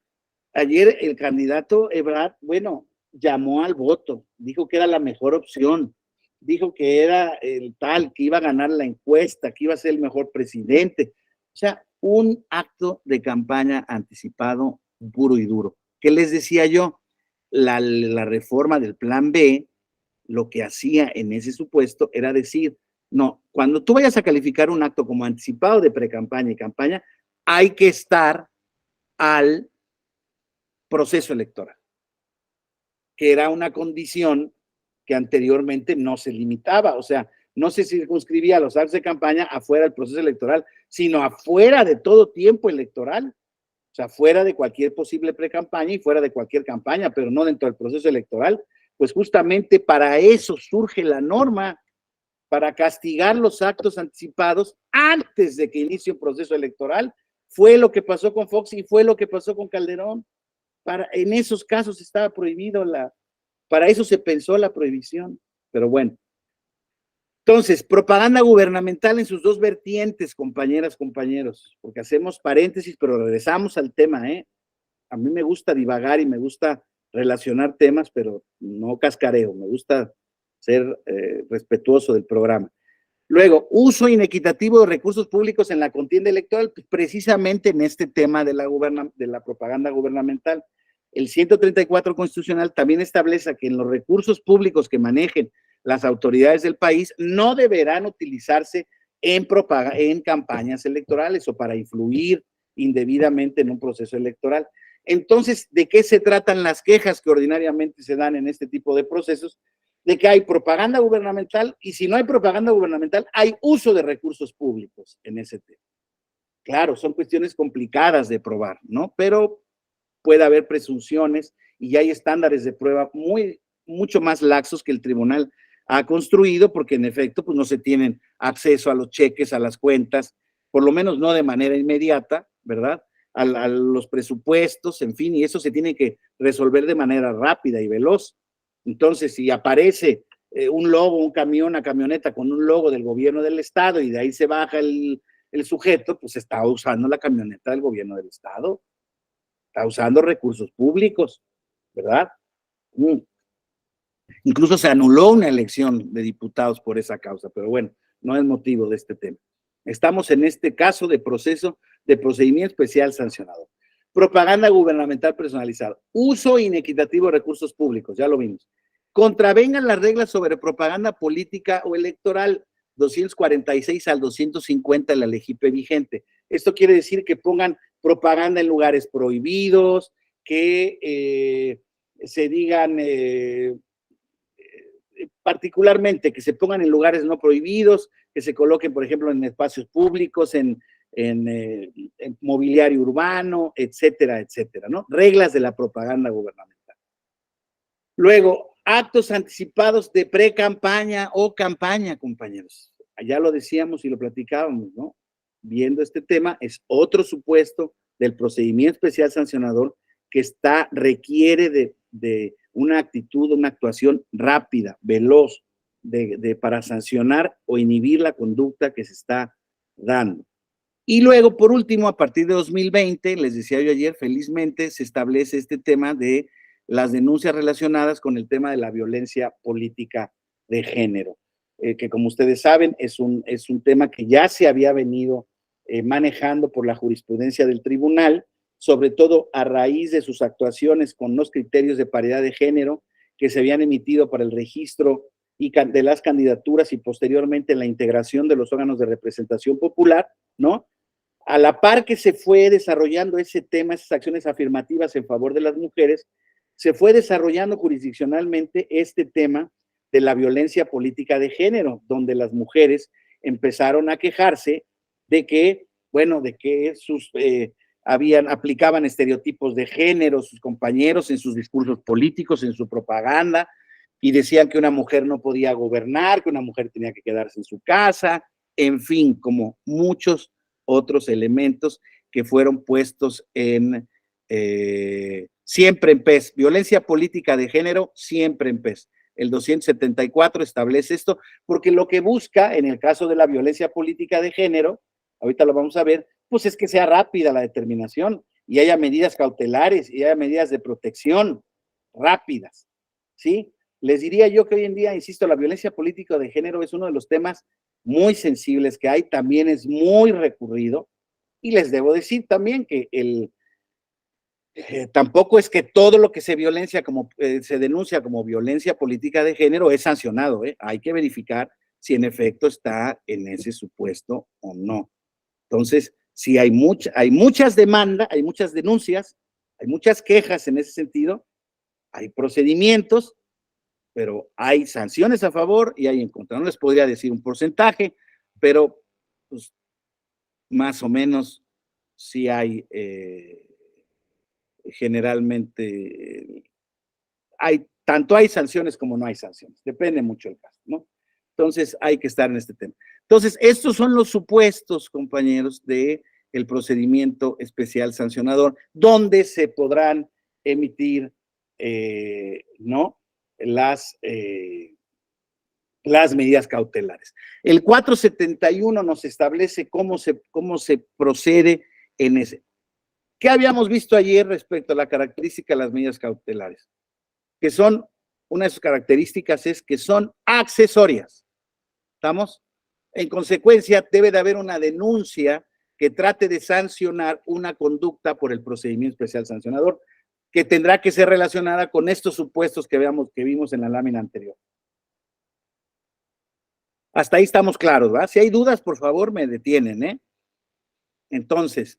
S1: Ayer el candidato Ebrard, bueno, llamó al voto, dijo que era la mejor opción, dijo que era el tal, que iba a ganar la encuesta, que iba a ser el mejor presidente. O sea, un acto de campaña anticipado puro y duro. ¿Qué les decía yo? La reforma del plan B, lo que hacía en ese supuesto era decir, no, cuando tú vayas a calificar un acto como anticipado de pre-campaña y campaña, hay que estar al proceso electoral, que era una condición que anteriormente no se limitaba, o sea, no se circunscribía a los actos de campaña afuera del proceso electoral, sino afuera de todo tiempo electoral, o sea, fuera de cualquier posible pre-campaña y fuera de cualquier campaña, pero no dentro del proceso electoral. Pues justamente para eso surge la norma, para castigar los actos anticipados antes de que inicie un proceso electoral. Fue lo que pasó con Fox y fue lo que pasó con Calderón. En esos casos estaba prohibido para eso se pensó la prohibición, pero bueno. Entonces, propaganda gubernamental en sus dos vertientes, compañeras, compañeros, porque hacemos paréntesis, pero regresamos al tema, ¿eh? A mí me gusta divagar y me gusta relacionar temas, pero no cascareo, me gusta ser respetuoso del programa. Luego, uso inequitativo de recursos públicos en la contienda electoral, precisamente en este tema de la propaganda gubernamental. El 134 constitucional también establece que en los recursos públicos que manejen las autoridades del país no deberán utilizarse en campañas electorales o para influir indebidamente en un proceso electoral. Entonces, ¿de qué se tratan las quejas que ordinariamente se dan en este tipo de procesos? De que hay propaganda gubernamental y si no hay propaganda gubernamental, hay uso de recursos públicos en ese tema. Claro, son cuestiones complicadas de probar, ¿no? Pero puede haber presunciones y ya hay estándares de prueba mucho más laxos que el tribunal ha construido porque en efecto pues no se tienen acceso a los cheques, a las cuentas, por lo menos no de manera inmediata, ¿verdad? A los presupuestos, en fin, y eso se tiene que resolver de manera rápida y veloz. Entonces, si aparece un logo, un camión, una camioneta con un logo del gobierno del estado y de ahí se baja el sujeto, pues está usando la camioneta del gobierno del estado, está usando recursos públicos, ¿verdad? Incluso se anuló una elección de diputados por esa causa, pero bueno, no es motivo de este tema. Estamos en este caso de procedimiento especial sancionador. Propaganda gubernamental personalizada. Uso inequitativo de recursos públicos, ya lo vimos. Contravengan las reglas sobre propaganda política o electoral, 246 al 250 de la ley JIPE vigente. Esto quiere decir que pongan propaganda en lugares prohibidos, que se digan particularmente que se pongan en lugares no prohibidos, que se coloquen, por ejemplo, en espacios públicos, en mobiliario urbano, etcétera, etcétera, ¿no? Reglas de la propaganda gubernamental. Luego, actos anticipados de pre-campaña o campaña, compañeros. Ya lo decíamos y lo platicábamos, ¿no? Viendo este tema, es otro supuesto del procedimiento especial sancionador que requiere de una actitud, una actuación rápida, veloz, para sancionar o inhibir la conducta que se está dando. Y luego, por último, a partir de 2020, les decía yo ayer, felizmente se establece este tema de las denuncias relacionadas con el tema de la violencia política de género, que como ustedes saben es un tema que ya se había venido manejando por la jurisprudencia del tribunal, sobre todo a raíz de sus actuaciones con los criterios de paridad de género que se habían emitido para el registro de las candidaturas y posteriormente la integración de los órganos de representación popular, ¿no? A la par que se fue desarrollando ese tema, esas acciones afirmativas en favor de las mujeres, se fue desarrollando jurisdiccionalmente este tema de la violencia política de género, donde las mujeres empezaron a quejarse de que, bueno, de que aplicaban estereotipos de género sus compañeros en sus discursos políticos, en su propaganda, y decían que una mujer no podía gobernar, que una mujer tenía que quedarse en su casa, en fin, como muchos otros elementos que fueron puestos siempre en PES. Violencia política de género, siempre en PES. El 274 establece esto, porque lo que busca en el caso de la violencia política de género, ahorita lo vamos a ver, pues es que sea rápida la determinación y haya medidas cautelares y haya medidas de protección rápidas, ¿sí? Les diría yo que hoy en día, insisto, la violencia política de género es uno de los temas muy sensibles que hay, también es muy recurrido, y les debo decir también que tampoco es que todo lo que se denuncia como violencia política de género es sancionado, hay que verificar si en efecto está en ese supuesto o no. Entonces, si hay muchas demandas, hay muchas denuncias, hay muchas quejas en ese sentido, hay procedimientos, pero hay sanciones a favor y hay en contra. No les podría decir un porcentaje, pero pues, más o menos sí hay, generalmente, tanto hay sanciones como no hay sanciones. Depende mucho del caso, ¿no? Entonces hay que estar en este tema. Entonces, estos son los supuestos, compañeros, de el procedimiento especial sancionador, donde se podrán emitir, ¿no? Las medidas cautelares. El 471 nos establece cómo se procede en ese. ¿Qué habíamos visto ayer respecto a la característica de las medidas cautelares? Que son, una de sus características es que son accesorias. ¿Estamos? En consecuencia, debe de haber una denuncia que trate de sancionar una conducta por el procedimiento especial sancionador, que tendrá que ser relacionada con estos supuestos que vimos en la lámina anterior. Hasta ahí estamos claros, ¿verdad? Si hay dudas, por favor, me detienen, ¿eh? Entonces,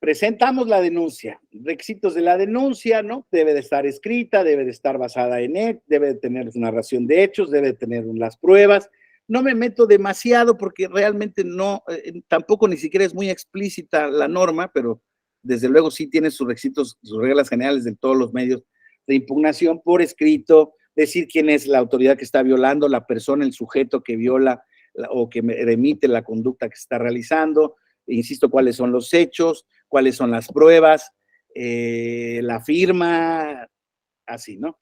S1: presentamos la denuncia. Requisitos de la denuncia, ¿no? Debe de estar escrita, debe de estar basada en debe de tener una narración de hechos, debe de tener las pruebas. No me meto demasiado porque realmente no, tampoco ni siquiera es muy explícita la norma, pero desde luego sí tiene sus requisitos, sus reglas generales de todos los medios de impugnación por escrito, decir quién es la autoridad que está violando, la persona, el sujeto que viola o que remite la conducta que se está realizando, insisto, cuáles son los hechos, cuáles son las pruebas, la firma, así, ¿no?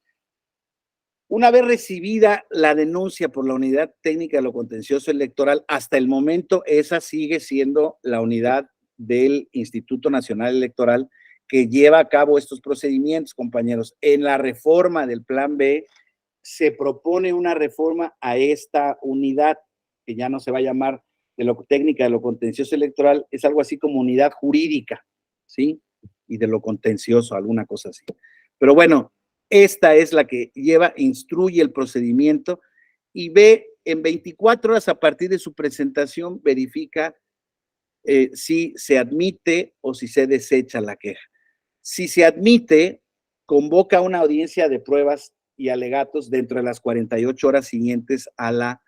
S1: Una vez recibida la denuncia por la Unidad Técnica de lo Contencioso Electoral, hasta el momento esa sigue siendo la unidad del Instituto Nacional Electoral que lleva a cabo estos procedimientos, compañeros. En la reforma del Plan B se propone una reforma a esta unidad, que ya no se va a llamar de lo técnica de lo contencioso electoral, es algo así como unidad jurídica, ¿sí? Y de lo contencioso, alguna cosa así. Pero bueno, esta es la que lleva, instruye el procedimiento y ve en 24 horas a partir de su presentación, verifica si se admite o si se desecha la queja. Si se admite, convoca una audiencia de pruebas y alegatos dentro de las 48 horas siguientes a la...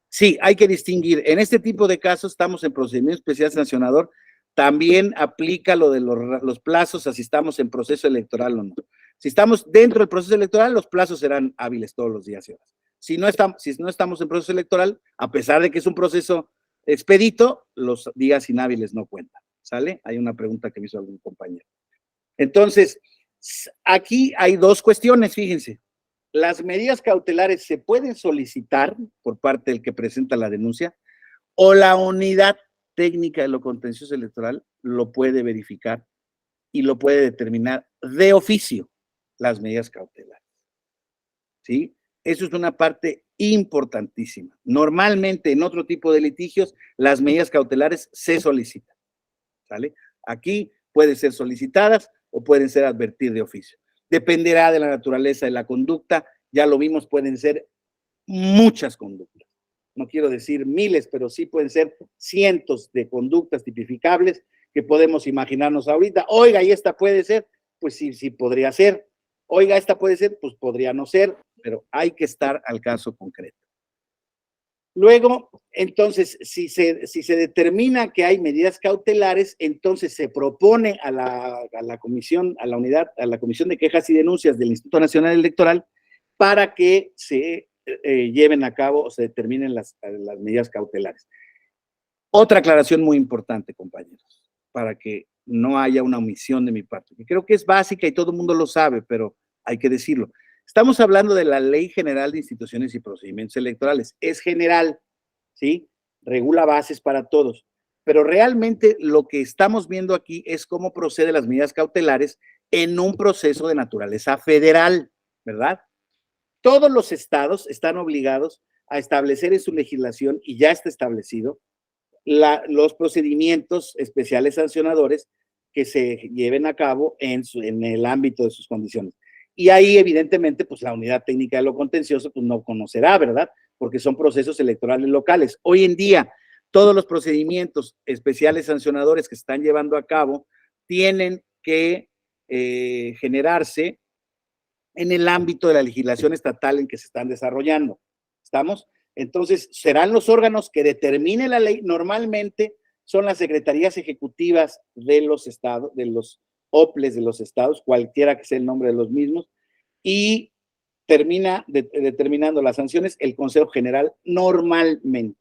S1: Sí, hay que distinguir. En este tipo de casos estamos en procedimiento especial sancionador. También aplica lo de los plazos, así estamos en proceso electoral o no. Si estamos dentro del proceso electoral, los plazos serán hábiles todos los días y horas. Si no estamos en proceso electoral, a pesar de que es un proceso expedito, los días inhábiles no cuentan. ¿Sale? Hay una pregunta que me hizo algún compañero. Entonces, aquí hay dos cuestiones, fíjense. Las medidas cautelares se pueden solicitar por parte del que presenta la denuncia o la unidad técnica de lo contencioso electoral lo puede verificar y lo puede determinar de oficio las medidas cautelares. ¿Sí? Eso es una parte importantísima. Normalmente en otro tipo de litigios las medidas cautelares se solicitan. ¿Sale? Aquí pueden ser solicitadas o pueden ser advertidas de oficio. Dependerá de la naturaleza de la conducta, ya lo vimos, pueden ser muchas conductas. No quiero decir miles, pero sí pueden ser cientos de conductas tipificables que podemos imaginarnos ahorita. Oiga, ¿y esta puede ser? Pues sí, sí podría ser. Oiga, ¿esta puede ser? Pues podría no ser, pero hay que estar al caso concreto. Luego, entonces, si se determina que hay medidas cautelares, entonces se propone a la comisión, a la unidad, a la Comisión de Quejas y Denuncias del Instituto Nacional Electoral para que se lleven a cabo o se determinen las medidas cautelares. Otra aclaración muy importante, compañeros, para que no haya una omisión de mi parte, que creo que es básica y todo el mundo lo sabe, pero hay que decirlo. Estamos hablando de la Ley General de Instituciones y Procedimientos Electorales. Es general, ¿sí? Regula bases para todos. Pero realmente lo que estamos viendo aquí es cómo proceden las medidas cautelares en un proceso de naturaleza federal, ¿verdad? Todos los estados están obligados a establecer en su legislación, y ya está establecido, los procedimientos especiales sancionadores que se lleven a cabo en el ámbito de sus condiciones. Y ahí, evidentemente, pues la unidad técnica de lo contencioso pues no conocerá, ¿verdad? Porque son procesos electorales locales. Hoy en día, todos los procedimientos especiales sancionadores que se están llevando a cabo tienen que generarse en el ámbito de la legislación estatal en que se están desarrollando. ¿Estamos? Entonces, serán los órganos que determine la ley. Normalmente son las secretarías ejecutivas de los estados, de los OPLES de los estados, cualquiera que sea el nombre de los mismos, y termina determinando las sanciones el Consejo General normalmente,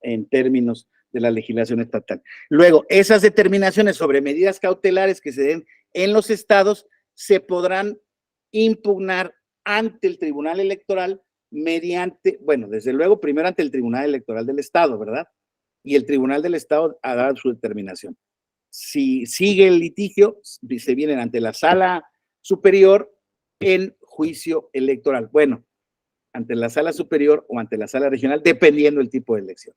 S1: en términos de la legislación estatal. Luego, esas determinaciones sobre medidas cautelares que se den en los estados se podrán impugnar ante el Tribunal Electoral mediante, bueno, desde luego, primero ante el Tribunal Electoral del Estado, ¿verdad? Y el Tribunal del Estado hará su determinación. Si sigue el litigio, se vienen ante la Sala Superior en juicio electoral. Bueno, ante la Sala Superior o ante la Sala Regional, dependiendo del tipo de elección.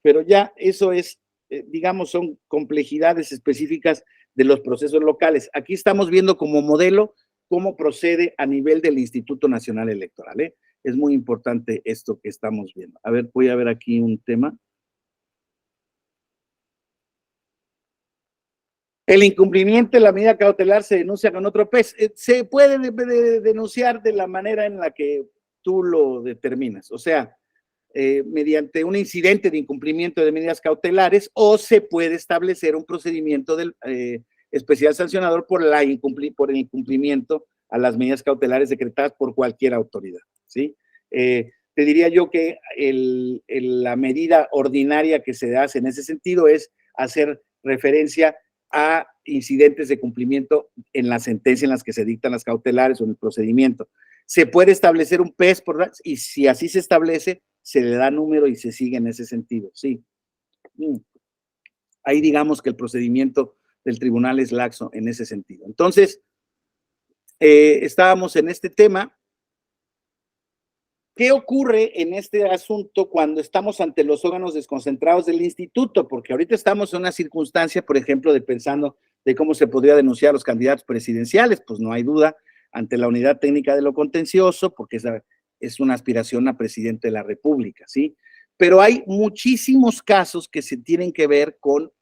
S1: Pero ya eso es, digamos, son complejidades específicas de los procesos locales. Aquí estamos viendo como modelo cómo procede a nivel del Instituto Nacional Electoral, ¿eh? Es muy importante esto que estamos viendo. A ver, voy a ver aquí un tema. El incumplimiento de la medida cautelar se denuncia con otro PES. Se puede denunciar de la manera en la que tú lo determinas, o sea, mediante un incidente de incumplimiento de medidas cautelares, o se puede establecer un procedimiento del especial sancionador por el incumplimiento a las medidas cautelares decretadas por cualquier autoridad, ¿sí? Te diría yo que la medida ordinaria que se hace en ese sentido es hacer referencia a incidentes de cumplimiento en la sentencia en las que se dictan las cautelares o en el procedimiento. se puede establecer un PES y si así se establece, se le da número y se sigue en ese sentido, sí. Ahí digamos que el procedimiento del tribunal es laxo en ese sentido. Entonces, estábamos en este tema. ¿Qué ocurre en este asunto cuando estamos ante los órganos desconcentrados del instituto? Porque ahorita estamos en una circunstancia, por ejemplo, de pensando de cómo se podría denunciar a los candidatos presidenciales, pues no hay duda, ante la unidad técnica de lo contencioso, porque es una aspiración a presidente de la República, ¿sí? Pero hay muchísimos casos que se tienen que ver con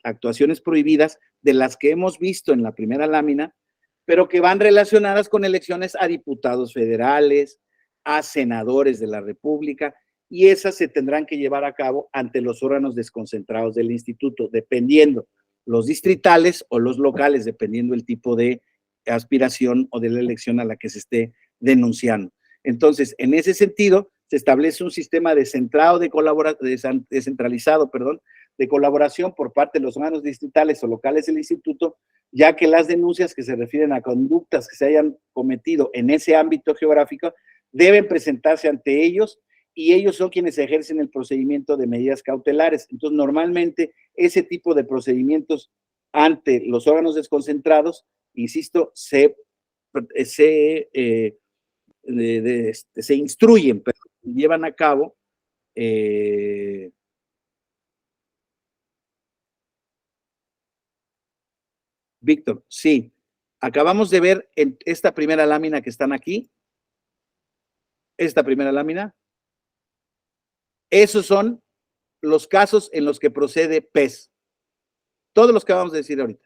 S1: actuaciones prohibidas de las que hemos visto en la primera lámina, pero que van relacionadas con elecciones a diputados federales, a senadores de la República, y esas se tendrán que llevar a cabo ante los órganos desconcentrados del instituto, dependiendo los distritales o los locales, dependiendo el tipo de aspiración o de la elección a la que se esté denunciando. Entonces, en ese sentido, se establece un sistema descentralizado de colaboración por parte de los órganos distritales o locales del instituto, ya que las denuncias que se refieren a conductas que se hayan cometido en ese ámbito geográfico deben presentarse ante ellos y ellos son quienes ejercen el procedimiento de medidas cautelares. Entonces, normalmente ese tipo de procedimientos ante los órganos desconcentrados, insisto, se instruyen, pero llevan a cabo Víctor, sí. Acabamos de ver en esta primera lámina que están aquí, esta primera lámina. Esos son los casos en los que procede PES. Todos los que vamos a decir ahorita.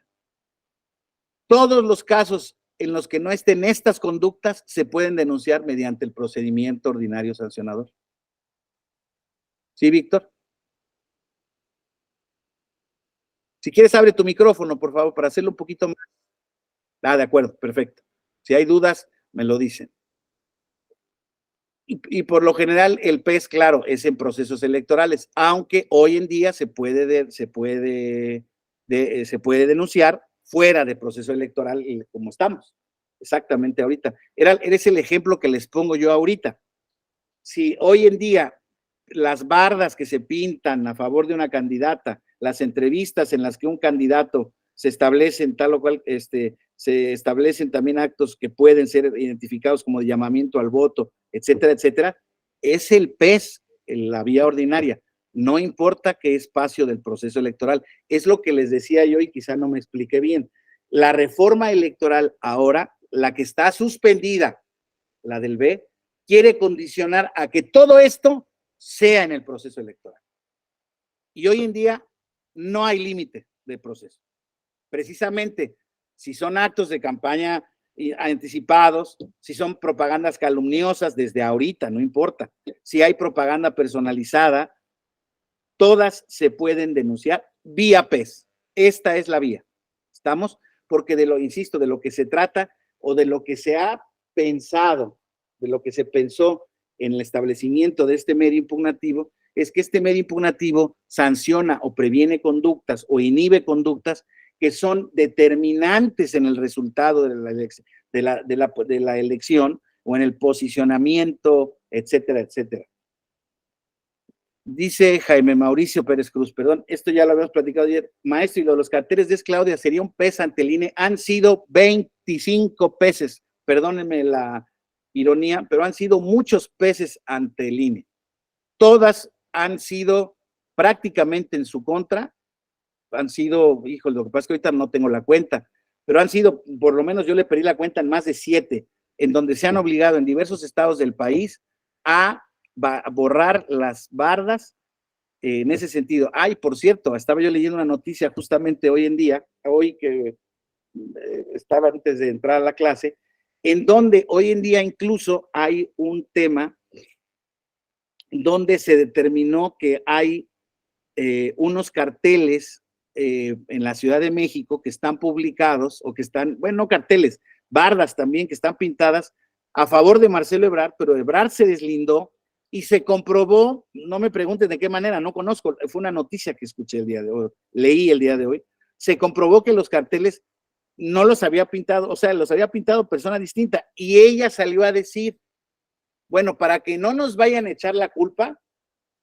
S1: Todos los casos en los que no estén estas conductas se pueden denunciar mediante el procedimiento ordinario sancionador. ¿Sí, Víctor? Si quieres, abre tu micrófono, por favor, para hacerlo un poquito más. De acuerdo, perfecto. Si hay dudas, me lo dicen. Y por lo general el PES, claro, es en procesos electorales, aunque hoy en día se puede denunciar fuera de proceso electoral como estamos, exactamente ahorita. Eres el ejemplo que les pongo yo ahorita. Si hoy en día las bardas que se pintan a favor de una candidata, las entrevistas en las que un candidato se establecen tal o cual, se establecen también actos que pueden ser identificados como de llamamiento al voto, etcétera, etcétera, es el PES, la vía ordinaria. No importa qué espacio del proceso electoral. Es lo que les decía yo y quizá no me expliqué bien. La reforma electoral ahora, la que está suspendida, la del B, quiere condicionar a que todo esto sea en el proceso electoral. Y hoy en día no hay límite de proceso. Precisamente, si son actos de campaña anticipados, si son propagandas calumniosas desde ahorita, no importa. Si hay propaganda personalizada, todas se pueden denunciar vía PES. Esta es la vía. ¿Estamos? Porque insisto, de lo que se trata o de lo que se ha pensado, de lo que se pensó en el establecimiento de este medio impugnativo, es que este medio impugnativo sanciona o previene conductas o inhibe conductas que son determinantes en el resultado de la elección o en el posicionamiento, etcétera, etcétera. Dice Jaime Mauricio Pérez Cruz, perdón, esto ya lo habíamos platicado ayer, maestro, y lo de los carteles de Claudia sería un PES ante el INE, han sido 25 peces, perdónenme la ironía, pero han sido muchos peces ante el INE. Todas han sido prácticamente en su contra, han sido, híjole, lo que pasa es que ahorita no tengo la cuenta, pero han sido, por lo menos yo le pedí la cuenta en más de 7, en donde se han obligado en diversos estados del país a borrar las bardas en ese sentido. Ay, por cierto, estaba yo leyendo una noticia justamente hoy en día, hoy que estaba antes de entrar a la clase, en donde hoy en día incluso hay un tema donde se determinó que hay unos carteles en la Ciudad de México que están publicados o que están, bueno, no carteles, bardas también que están pintadas a favor de Marcelo Ebrard, pero Ebrard se deslindó y se comprobó, no me pregunten de qué manera, no conozco, fue una noticia que escuché el día de hoy, leí el día de hoy, se comprobó que los carteles no los había pintado, o sea, los había pintado persona distinta, y ella salió a decir, bueno, para que no nos vayan a echar la culpa,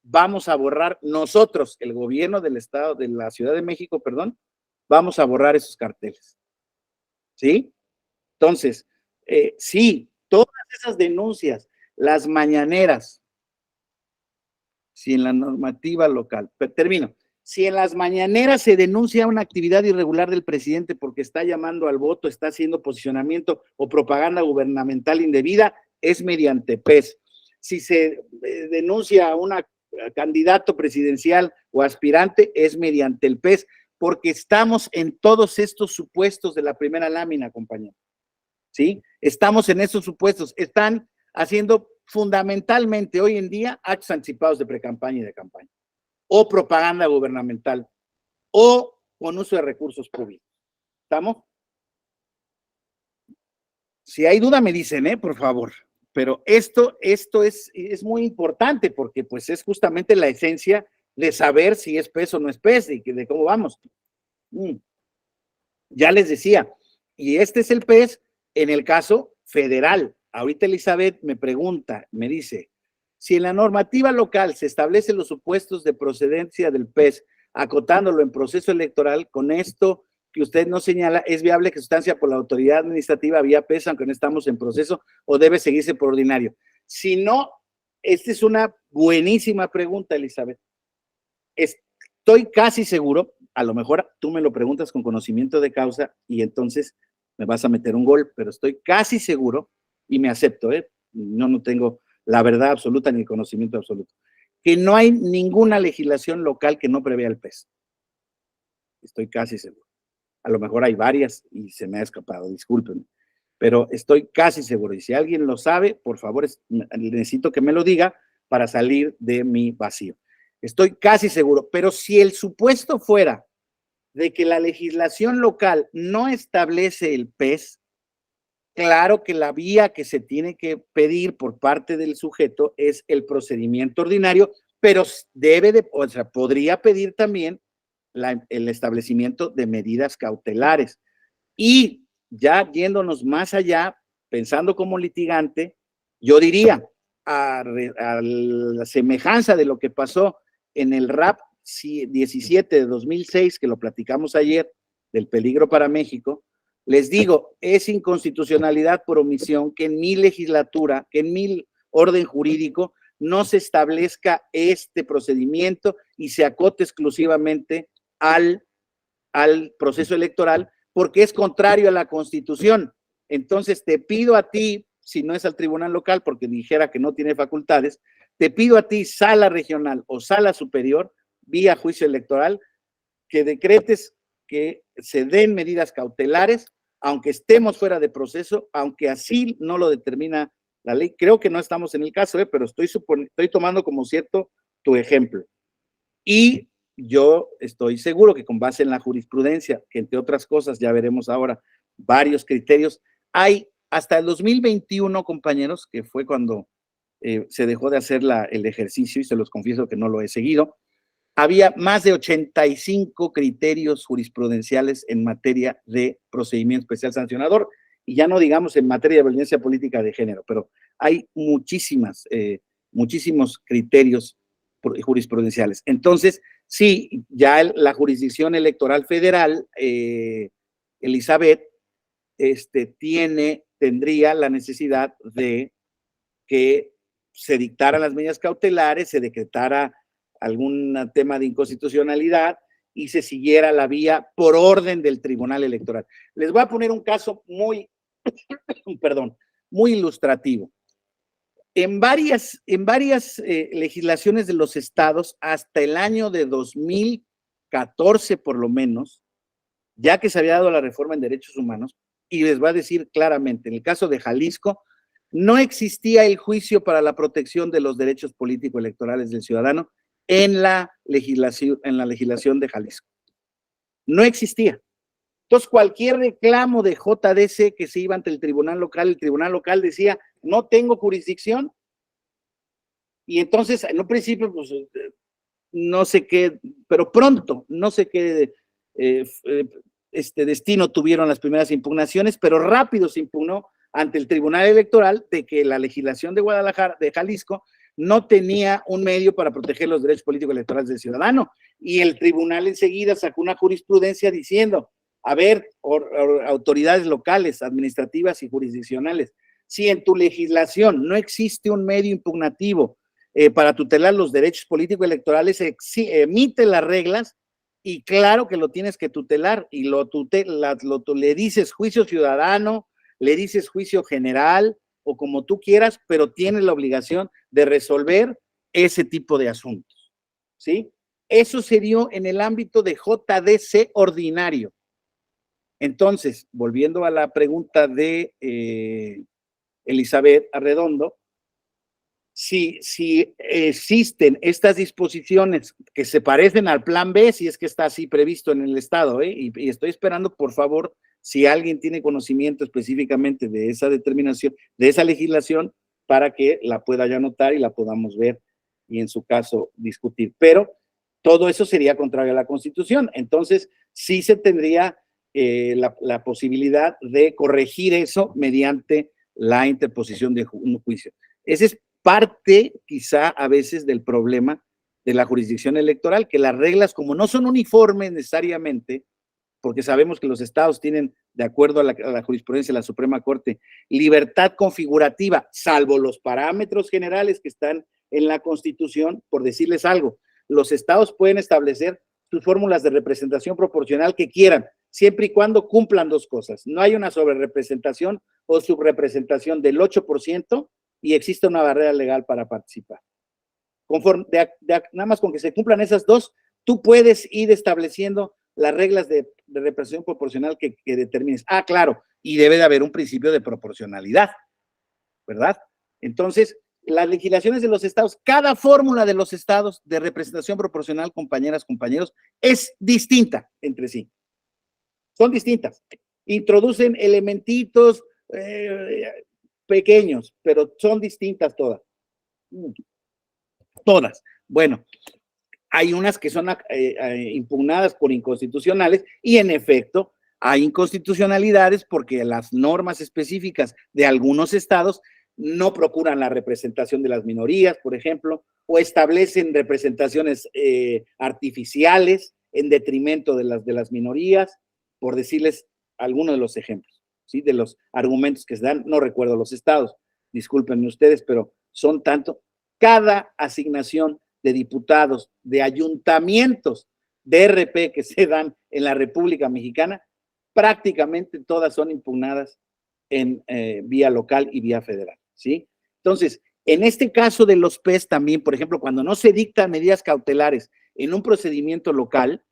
S1: vamos a borrar nosotros, el gobierno del estado, de la Ciudad de México, perdón, vamos a borrar esos carteles, ¿sí? Entonces, sí, todas esas denuncias, las mañaneras, si en la normativa local, termino, si en las mañaneras se denuncia una actividad irregular del presidente porque está llamando al voto, está haciendo posicionamiento o propaganda gubernamental indebida, es mediante PES. Si se denuncia a un candidato presidencial o aspirante, es mediante el PES, porque estamos en todos estos supuestos de la primera lámina, compañero. ¿Sí? Estamos en esos supuestos. Están haciendo fundamentalmente hoy en día actos anticipados de precampaña y de campaña, o propaganda gubernamental, o con uso de recursos públicos. ¿Estamos? Si hay duda me dicen, por favor. Pero esto es muy importante porque pues es justamente la esencia de saber si es PES o no es PES y de cómo vamos. Ya les decía, y este es el PES en el caso federal. Ahorita Elizabeth me pregunta, me dice, si en la normativa local se establecen los supuestos de procedencia del PES, acotándolo en proceso electoral, con esto que usted nos señala, ¿es viable que sustancia por la autoridad administrativa vía PES, aunque no estamos en proceso, o debe seguirse por ordinario? Si no, esta es una buenísima pregunta, Elizabeth. Estoy casi seguro, a lo mejor tú me lo preguntas con conocimiento de causa y entonces me vas a meter un gol, pero estoy casi seguro y me acepto, no tengo la verdad absoluta ni el conocimiento absoluto, que no hay ninguna legislación local que no prevea el PES. Estoy casi seguro. A lo mejor hay varias y se me ha escapado, discúlpenme, pero estoy casi seguro. Y si alguien lo sabe, por favor, necesito que me lo diga para salir de mi vacío. Estoy casi seguro, pero si el supuesto fuera de que la legislación local no establece el PES, claro que la vía que se tiene que pedir por parte del sujeto es el procedimiento ordinario, pero podría pedir también el establecimiento de medidas cautelares. Y ya yéndonos más allá, pensando como litigante, yo diría, a la semejanza de lo que pasó en el RAP 17 de 2006, que lo platicamos ayer, del peligro para México, les digo, es inconstitucionalidad por omisión que en mi legislatura, que en mi orden jurídico, no se establezca este procedimiento y se acote exclusivamente al proceso electoral, porque es contrario a la Constitución. Entonces te pido a ti, si no es al tribunal local, porque dijera que no tiene facultades, te pido a ti, sala regional o sala superior, vía juicio electoral, que decretes que se den medidas cautelares, aunque estemos fuera de proceso, aunque así no lo determina la ley. Creo que no estamos en el caso, pero estoy tomando como cierto tu ejemplo. Y yo estoy seguro que con base en la jurisprudencia, que entre otras cosas ya veremos ahora varios criterios, hay hasta el 2021, compañeros, que fue cuando se dejó de hacer el ejercicio, y se los confieso que no lo he seguido, había más de 85 criterios jurisprudenciales en materia de procedimiento especial sancionador, y ya no digamos en materia de violencia política de género, pero hay muchísimos criterios jurisprudenciales. Entonces, sí, ya la jurisdicción electoral federal, Elizabeth, tendría la necesidad de que se dictaran las medidas cautelares, se decretara algún tema de inconstitucionalidad y se siguiera la vía por orden del Tribunal Electoral. Les voy a poner un caso muy ilustrativo. En varias legislaciones de los estados, hasta el año de 2014 por lo menos, ya que se había dado la reforma en derechos humanos, y les voy a decir claramente, en el caso de Jalisco, no existía el juicio para la protección de los derechos político-electorales del ciudadano en la legislación de Jalisco. No existía. Entonces, cualquier reclamo de JDC que se iba ante el tribunal local decía, no tengo jurisdicción. Y entonces, en un principio, pues, no sé qué, pero pronto, no sé qué destino tuvieron las primeras impugnaciones, pero rápido se impugnó ante el Tribunal Electoral de que la legislación de Guadalajara, de Jalisco, no tenía un medio para proteger los derechos políticos electorales del ciudadano. Y el tribunal enseguida sacó una jurisprudencia diciendo, a ver, autoridades locales, administrativas y jurisdiccionales, si en tu legislación no existe un medio impugnativo para tutelar los derechos políticos electorales, emite las reglas y claro que lo tienes que tutelar y le dices juicio ciudadano, le dices juicio general o como tú quieras, pero tienes la obligación de resolver ese tipo de asuntos, ¿sí? Eso se dio en el ámbito de JDC ordinario. Entonces, volviendo a la pregunta de Elizabeth Arredondo, si existen estas disposiciones que se parecen al plan B, si es que está así previsto en el Estado, y estoy esperando, por favor, si alguien tiene conocimiento específicamente de esa determinación, de esa legislación, para que la pueda ya anotar y la podamos ver y en su caso discutir. Pero todo eso sería contrario a la Constitución. Entonces, sí se tendría la posibilidad de corregir eso mediante la interposición de un juicio. Ese es parte, quizá, a veces del problema de la jurisdicción electoral, que las reglas, como no son uniformes necesariamente, porque sabemos que los estados tienen, de acuerdo a la jurisprudencia de la Suprema Corte, libertad configurativa, salvo los parámetros generales que están en la Constitución, por decirles algo. Los estados pueden establecer sus fórmulas de representación proporcional que quieran, siempre y cuando cumplan dos cosas. No hay una sobrerepresentación o subrepresentación del 8% y existe una barrera legal para participar. Nada más con que se cumplan esas dos, tú puedes ir estableciendo las reglas de representación proporcional que determines. Ah, claro, y debe de haber un principio de proporcionalidad, ¿verdad? Entonces, las legislaciones de los estados, cada fórmula de los estados de representación proporcional, compañeras, compañeros, es distinta entre sí. Son distintas. Introducen elementitos pequeños, pero son distintas todas. Todas. Bueno, hay unas que son impugnadas por inconstitucionales y en efecto hay inconstitucionalidades porque las normas específicas de algunos estados no procuran la representación de las minorías, por ejemplo, o establecen representaciones artificiales en detrimento de las minorías, por decirles algunos de los ejemplos, ¿sí? De los argumentos que se dan, no recuerdo los estados, discúlpenme ustedes, pero son tanto. Cada asignación de diputados, de ayuntamientos, de RP que se dan en la República Mexicana, prácticamente todas son impugnadas en vía local y vía federal, ¿sí? Entonces, en este caso de los PES también, por ejemplo, cuando no se dictan medidas cautelares en un procedimiento local,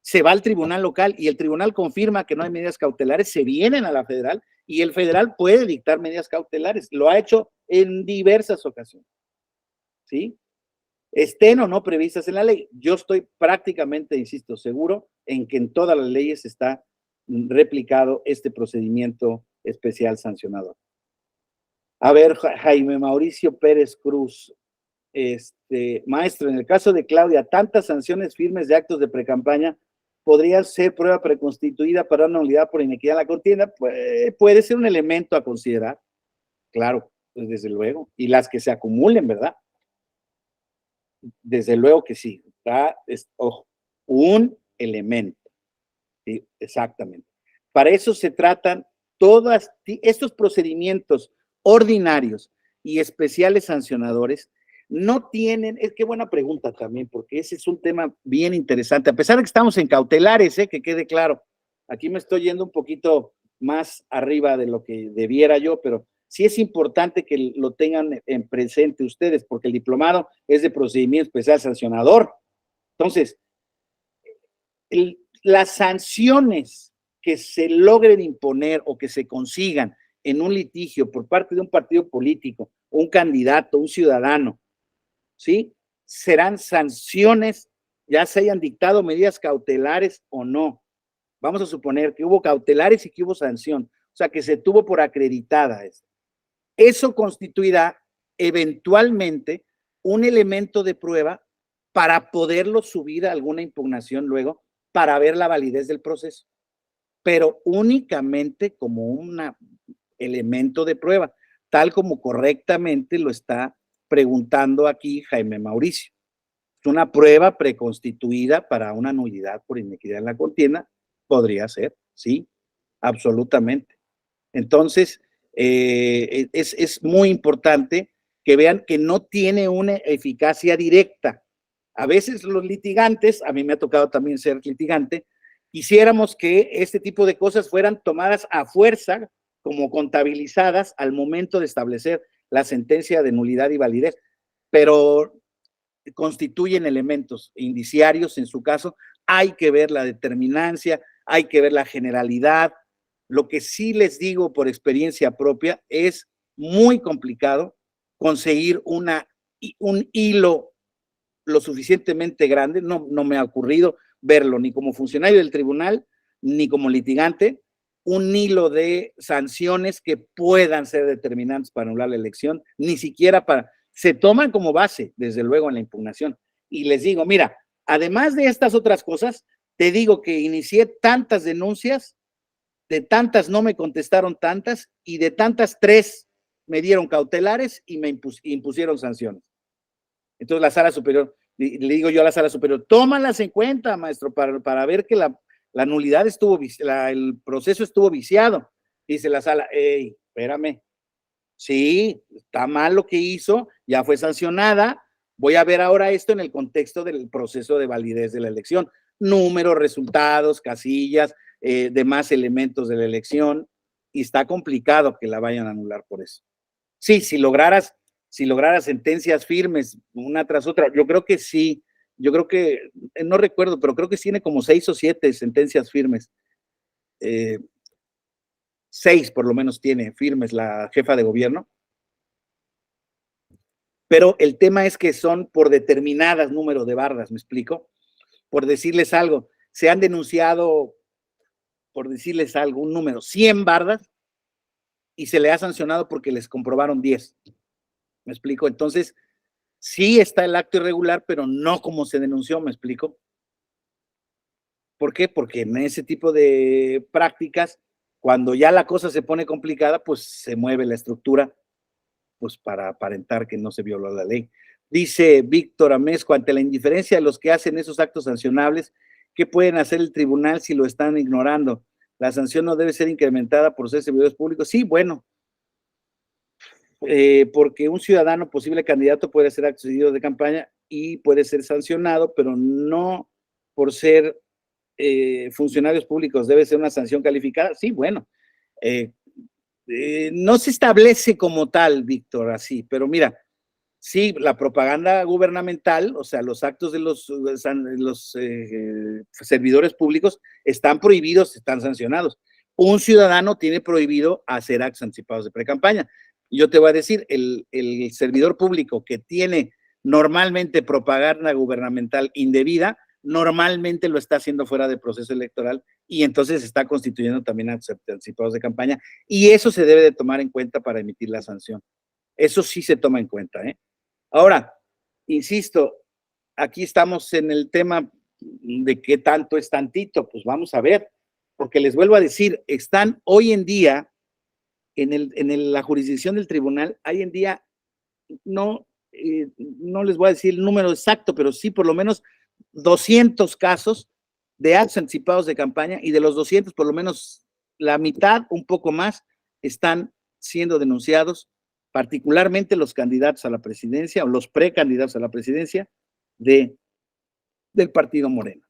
S1: se va al tribunal local y el tribunal confirma que no hay medidas cautelares, se vienen a la federal y el federal puede dictar medidas cautelares. Lo ha hecho en diversas ocasiones, ¿sí? Estén o no previstas en la ley. Yo estoy prácticamente, insisto, seguro en que en todas las leyes está replicado este procedimiento especial sancionador. A ver, Jaime Mauricio Pérez Cruz, maestro, en el caso de Claudia, tantas sanciones firmes de actos de precampaña podría ser prueba preconstituida para una nulidad por inequidad en la contienda. Puede ser un elemento a considerar, claro, pues desde luego, y las que se acumulen, ¿verdad? Desde luego que sí, un elemento, ¿sí? Exactamente. Para eso se tratan todos estos procedimientos ordinarios y especiales sancionadores. No tienen, qué buena pregunta también, porque ese es un tema bien interesante, a pesar de que estamos en cautelares, que quede claro, aquí me estoy yendo un poquito más arriba de lo que debiera yo, pero sí es importante que lo tengan en presente ustedes, porque el diplomado es de procedimiento especial sancionador. Entonces, las sanciones que se logren imponer o que se consigan en un litigio por parte de un partido político, un candidato, un ciudadano, ¿sí? Serán sanciones, ya se hayan dictado medidas cautelares o no. Vamos a suponer que hubo cautelares y que hubo sanción, o sea, que se tuvo por acreditada esto. Eso constituirá eventualmente un elemento de prueba para poderlo subir a alguna impugnación luego para ver la validez del proceso. pero únicamente como un elemento de prueba, tal como correctamente lo está preguntando aquí Jaime Mauricio. Es una prueba preconstituida para una nulidad por inequidad en la contienda, podría ser, sí, absolutamente. Entonces, es muy importante que vean que no tiene una eficacia directa. A veces los litigantes, a mí me ha tocado también ser litigante, quisiéramos que este tipo de cosas fueran tomadas a fuerza, como contabilizadas al momento de establecer la sentencia de nulidad y validez, pero constituyen elementos indiciarios en su caso. Hay que ver la determinancia, hay que ver la generalidad. Lo que sí les digo por experiencia propia es muy complicado conseguir un hilo lo suficientemente grande, no me ha ocurrido verlo ni como funcionario del tribunal, ni como litigante, un hilo de sanciones que puedan ser determinantes para anular la elección, ni siquiera para, se toman como base, desde luego, en la impugnación. Y les digo, mira, además de estas otras cosas, te digo que inicié tantas denuncias, de tantas no me contestaron tantas, y de tantas 3 me dieron cautelares y me impusieron sanciones. Entonces la sala superior, le digo yo a la sala superior, tómalas en cuenta, maestro, para ver que la nulidad estuvo, el proceso estuvo viciado. Dice la sala, hey, espérame, sí, está mal lo que hizo, ya fue sancionada, voy a ver ahora esto en el contexto del proceso de validez de la elección. Números, resultados, casillas, demás elementos de la elección, y está complicado que la vayan a anular por eso. Sí, si lograras sentencias firmes una tras otra, yo creo que sí, yo creo que, no recuerdo, pero creo que tiene como 6 o 7 sentencias firmes. 6 por lo menos tiene firmes la jefa de gobierno, pero el tema es que son por determinadas número de bardas, ¿me explico? Por decirles algo, se han denunciado, por decirles algo, un número, 100 bardas, y se le ha sancionado porque les comprobaron 10, ¿me explico? Entonces, sí está el acto irregular, pero no como se denunció, ¿me explico? ¿Por qué? Porque en ese tipo de prácticas, cuando ya la cosa se pone complicada, pues se mueve la estructura, pues para aparentar que no se violó la ley. Dice Víctor Amezco, ante la indiferencia de los que hacen esos actos sancionables, ¿qué pueden hacer el tribunal si lo están ignorando? La sanción no debe ser incrementada por ser servidores públicos. Sí, bueno, porque un ciudadano posible candidato puede ser accedido de campaña y puede ser sancionado, pero no por ser funcionarios públicos debe ser una sanción calificada. Sí, bueno, no se establece como tal, Víctor, así, pero mira, sí, la propaganda gubernamental, o sea, los actos de los servidores públicos están prohibidos, están sancionados. Un ciudadano tiene prohibido hacer actos anticipados de precampaña. Yo te voy a decir, el servidor público que tiene normalmente propaganda gubernamental indebida, normalmente lo está haciendo fuera del proceso electoral y entonces está constituyendo también actos anticipados de campaña, y eso se debe de tomar en cuenta para emitir la sanción. Eso sí se toma en cuenta, ¿eh? Ahora, insisto, aquí estamos en el tema de qué tanto es tantito, pues vamos a ver, porque les vuelvo a decir, están hoy en día en la jurisdicción del tribunal, hoy en día no les voy a decir el número exacto, pero sí por lo menos 200 casos de actos anticipados de campaña, y de los 200 por lo menos la mitad, un poco más, están siendo denunciados, particularmente los candidatos a la presidencia o los precandidatos a la presidencia del partido Moreno.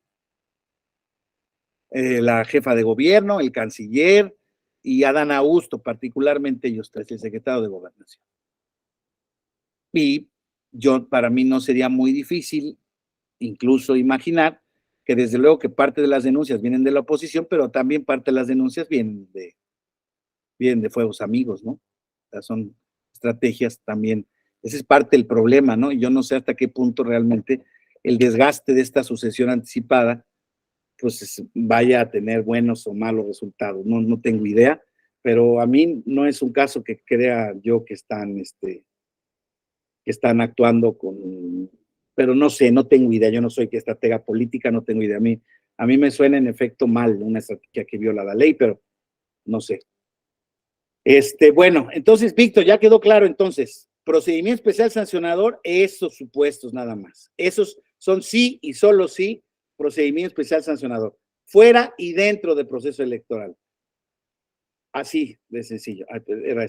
S1: La jefa de gobierno, el canciller y Adán Augusto, particularmente ellos tres, el secretario de Gobernación. Y para mí no sería muy difícil incluso imaginar que desde luego que parte de las denuncias vienen de la oposición, pero también parte de las denuncias vienen de fuegos amigos, ¿no? O sea, son estrategias también. Ese es parte del problema, ¿no? Y yo no sé hasta qué punto realmente el desgaste de esta sucesión anticipada pues vaya a tener buenos o malos resultados. No tengo idea, pero a mí no es un caso que crea yo que están actuando con, pero no sé, no tengo idea, yo no soy que estratega política, no tengo idea. A mí A mí me suena en efecto mal una estrategia que viola la ley, pero no sé. Bueno, entonces, Víctor, ya quedó claro entonces, procedimiento especial sancionador, esos supuestos nada más. Esos son sí y solo sí, procedimiento especial sancionador, fuera y dentro del proceso electoral. Así de sencillo, era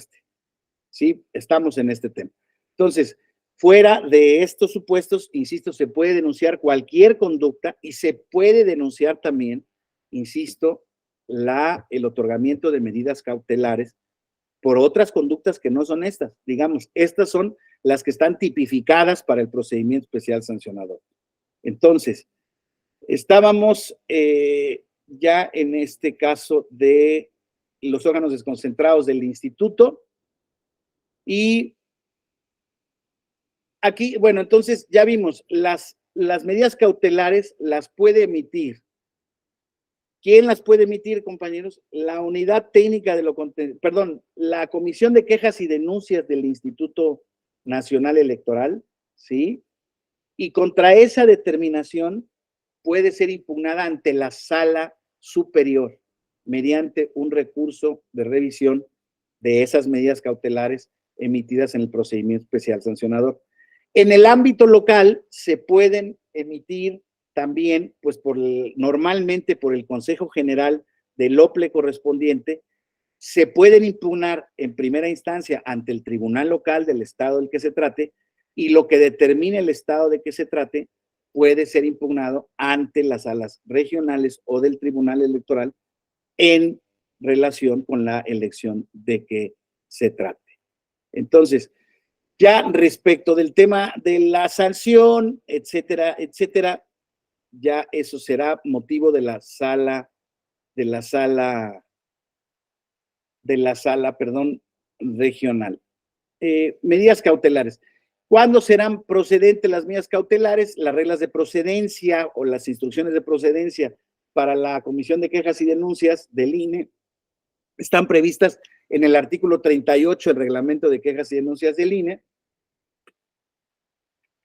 S1: ¿sí? Estamos en este tema. Entonces, fuera de estos supuestos, insisto, se puede denunciar cualquier conducta y se puede denunciar también, insisto, el otorgamiento de medidas cautelares por otras conductas que no son estas. Digamos, estas son las que están tipificadas para el procedimiento especial sancionador. Entonces, estábamos ya en este caso de los órganos desconcentrados del instituto y aquí, bueno, entonces ya vimos, las medidas cautelares las puede emitir. ¿Quién las puede emitir, compañeros? La unidad técnica de la Comisión de Quejas y Denuncias del Instituto Nacional Electoral, ¿sí? Y contra esa determinación puede ser impugnada ante la Sala Superior mediante un recurso de revisión de esas medidas cautelares emitidas en el procedimiento especial sancionador. En el ámbito local se pueden emitir también, pues normalmente por el Consejo General del OPLE correspondiente, se pueden impugnar en primera instancia ante el tribunal local del estado del que se trate, y lo que determine el estado de que se trate puede ser impugnado ante las salas regionales o del tribunal electoral en relación con la elección de que se trate. Entonces, ya respecto del tema de la sanción, etcétera, etcétera, ya eso será motivo de la sala, regional. Medidas cautelares. ¿Cuándo serán procedentes las medidas cautelares? Las reglas de procedencia o las instrucciones de procedencia para la Comisión de Quejas y Denuncias del INE están previstas en el artículo 38 del Reglamento de Quejas y Denuncias del INE,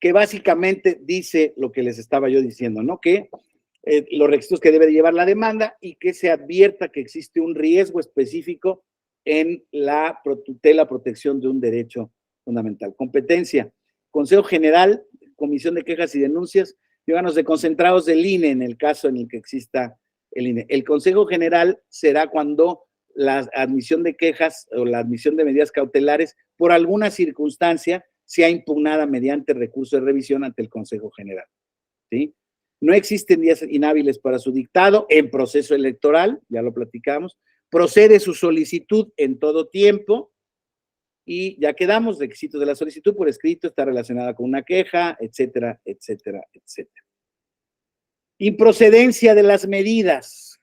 S1: que básicamente dice lo que les estaba yo diciendo, ¿no? Que los requisitos que debe de llevar la demanda y que se advierta que existe un riesgo específico en la tutela, protección de un derecho fundamental. Competencia, Consejo General, Comisión de Quejas y Denuncias, y órganos desconcentrados del INE en el caso en el que exista el INE. El Consejo General será cuando la admisión de quejas o la admisión de medidas cautelares por alguna circunstancia sea impugnada mediante recurso de revisión ante el Consejo General, ¿sí? No existen días inhábiles para su dictado en proceso electoral, ya lo platicamos. Procede su solicitud en todo tiempo y ya quedamos, requisitos de la solicitud por escrito, está relacionada con una queja, etcétera, etcétera, etcétera. Improcedencia de las medidas.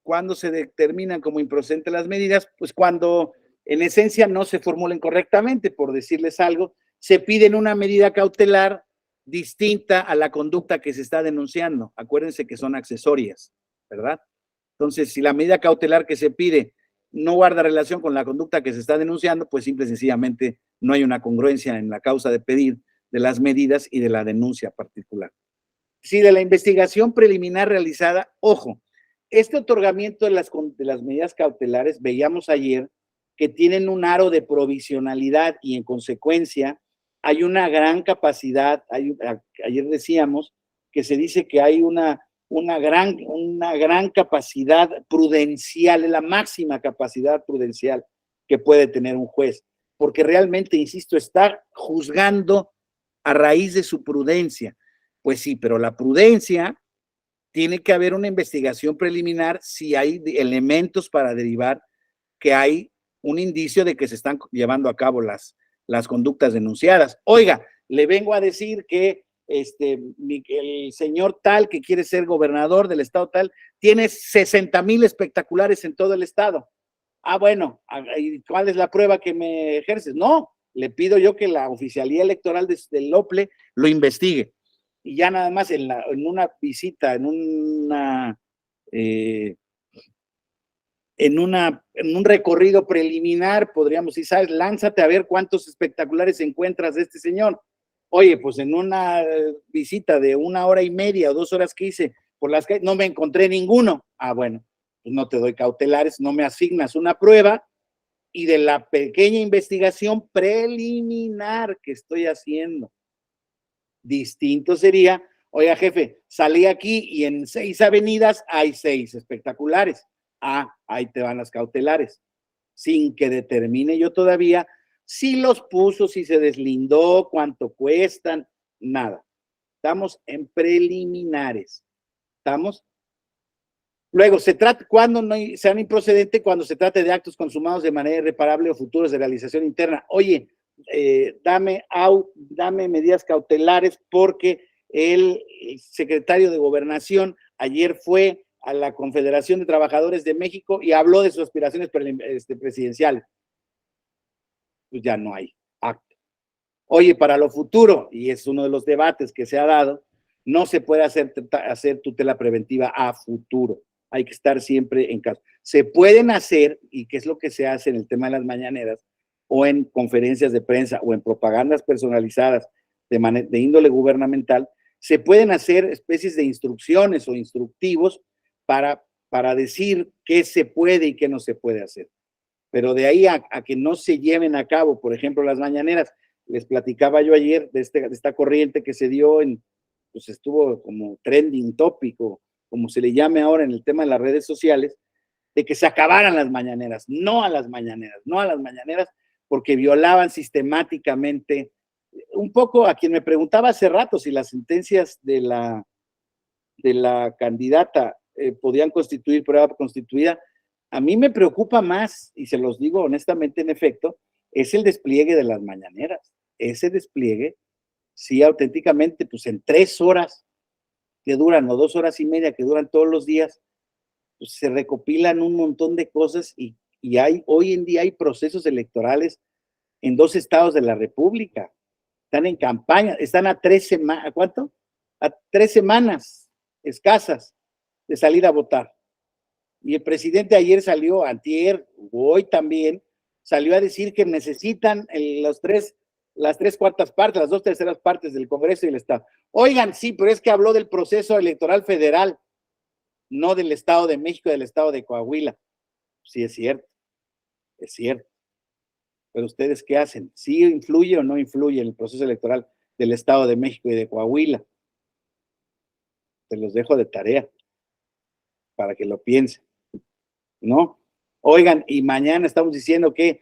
S1: ¿Cuándo se determinan como improcedentes las medidas? Pues cuando en esencia no se formulen correctamente, por decirles algo, se piden una medida cautelar distinta a la conducta que se está denunciando. Acuérdense que son accesorias, ¿verdad? Entonces, si la medida cautelar que se pide no guarda relación con la conducta que se está denunciando, pues simple y sencillamente no hay una congruencia en la causa de pedir de las medidas y de la denuncia particular. Si de la investigación preliminar realizada, ojo, este otorgamiento de las medidas cautelares, veíamos ayer que tienen un aro de provisionalidad y en consecuencia hay una gran capacidad, ayer decíamos que se dice que hay una gran capacidad prudencial, la máxima capacidad prudencial que puede tener un juez, porque realmente, insisto, está juzgando a raíz de su prudencia. Pues sí, pero la prudencia tiene que haber una investigación preliminar si hay elementos para derivar que hay un indicio de que se están llevando a cabo las conductas denunciadas. Oiga, le vengo a decir que el señor tal que quiere ser gobernador del estado tal tiene 60,000 espectaculares en todo el estado. Ah, bueno, ¿cuál es la prueba que me ejerces? No, le pido yo que la oficialía electoral del OPLE lo investigue. Y ya nada más en una visita, en un recorrido preliminar, podríamos decir, ¿sabes? Lánzate a ver cuántos espectaculares encuentras de este señor. Oye, pues en una visita de 1 hora y media o 2 horas que hice por las calles, no me encontré ninguno. Ah, bueno, pues no te doy cautelares, no me asignas una prueba y de la pequeña investigación preliminar que estoy haciendo. Distinto sería, oiga, jefe, salí aquí y en 6 avenidas hay 6 espectaculares. Ah, ahí te van las cautelares. Sin que determine yo todavía si los puso, si se deslindó, cuánto cuestan, nada. Estamos en preliminares. ¿Estamos? Luego, se trata, cuando no sean improcedente, cuando se trate de actos consumados de manera irreparable o futuros de realización interna. Oye, dame medidas cautelares porque el secretario de Gobernación ayer fue a la Confederación de Trabajadores de México y habló de sus aspiraciones presidenciales. Pues ya no hay acto. Oye, para lo futuro, y es uno de los debates que se ha dado, no se puede hacer tutela preventiva a futuro. Hay que estar siempre en casa. Se pueden hacer, y qué es lo que se hace en el tema de las mañaneras, o en conferencias de prensa, o en propagandas personalizadas de índole gubernamental, se pueden hacer especies de instrucciones o instructivos para decir qué se puede y qué no se puede hacer. Pero de ahí a que no se lleven a cabo, por ejemplo, las mañaneras, les platicaba yo ayer de esta corriente que se dio pues estuvo como trending tópico, como se le llame ahora en el tema de las redes sociales, de que se acabaran las mañaneras, no a las mañaneras, no a las mañaneras, porque violaban sistemáticamente, un poco a quien me preguntaba hace rato si las sentencias de la candidata podían constituir prueba constituida. A mí me preocupa más, y se los digo honestamente, en efecto, es el despliegue de las mañaneras. Ese despliegue, sí, auténticamente, pues en 3 horas que duran, o 2 horas y media que duran todos los días, pues se recopilan un montón de cosas y hoy en día hay procesos electorales en 2 estados de la República. Están en campaña, están a 3 semanas, ¿cuánto? A 3 semanas escasas de salir a votar. Y el presidente ayer salió, antier, hoy también, salió a decir que necesitan las 3/4 partes, las 2/3 partes del Congreso y el Estado. Oigan, sí, pero es que habló del proceso electoral federal, no del Estado de México, del Estado de Coahuila. Sí, es cierto, es cierto. Pero ustedes, ¿qué hacen? ¿Sí influye o no influye en el proceso electoral del Estado de México y de Coahuila? Te los dejo de tarea para que lo piensen, ¿no? Oigan, y mañana estamos diciendo que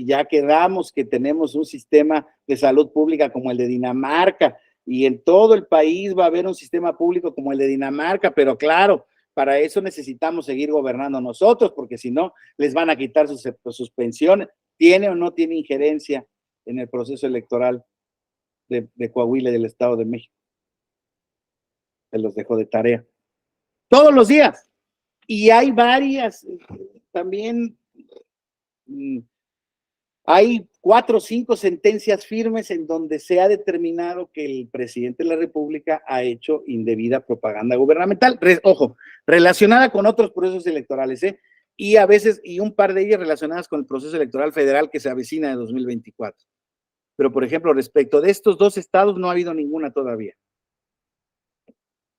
S1: ya quedamos que tenemos un sistema de salud pública como el de Dinamarca, y en todo el país va a haber un sistema público como el de Dinamarca, pero claro, para eso necesitamos seguir gobernando nosotros, porque si no, les van a quitar sus pensiones. ¿Tiene o no tiene injerencia en el proceso electoral de Coahuila y del Estado de México? Se los dejo de tarea. Todos los días. Y hay varias, también hay 4 o 5 sentencias firmes en donde se ha determinado que el presidente de la República ha hecho indebida propaganda gubernamental, ojo, relacionada con otros procesos electorales, y a veces, y un par de ellas relacionadas con el proceso electoral federal que se avecina de 2024. Pero, por ejemplo, respecto de estos 2 estados no ha habido ninguna todavía,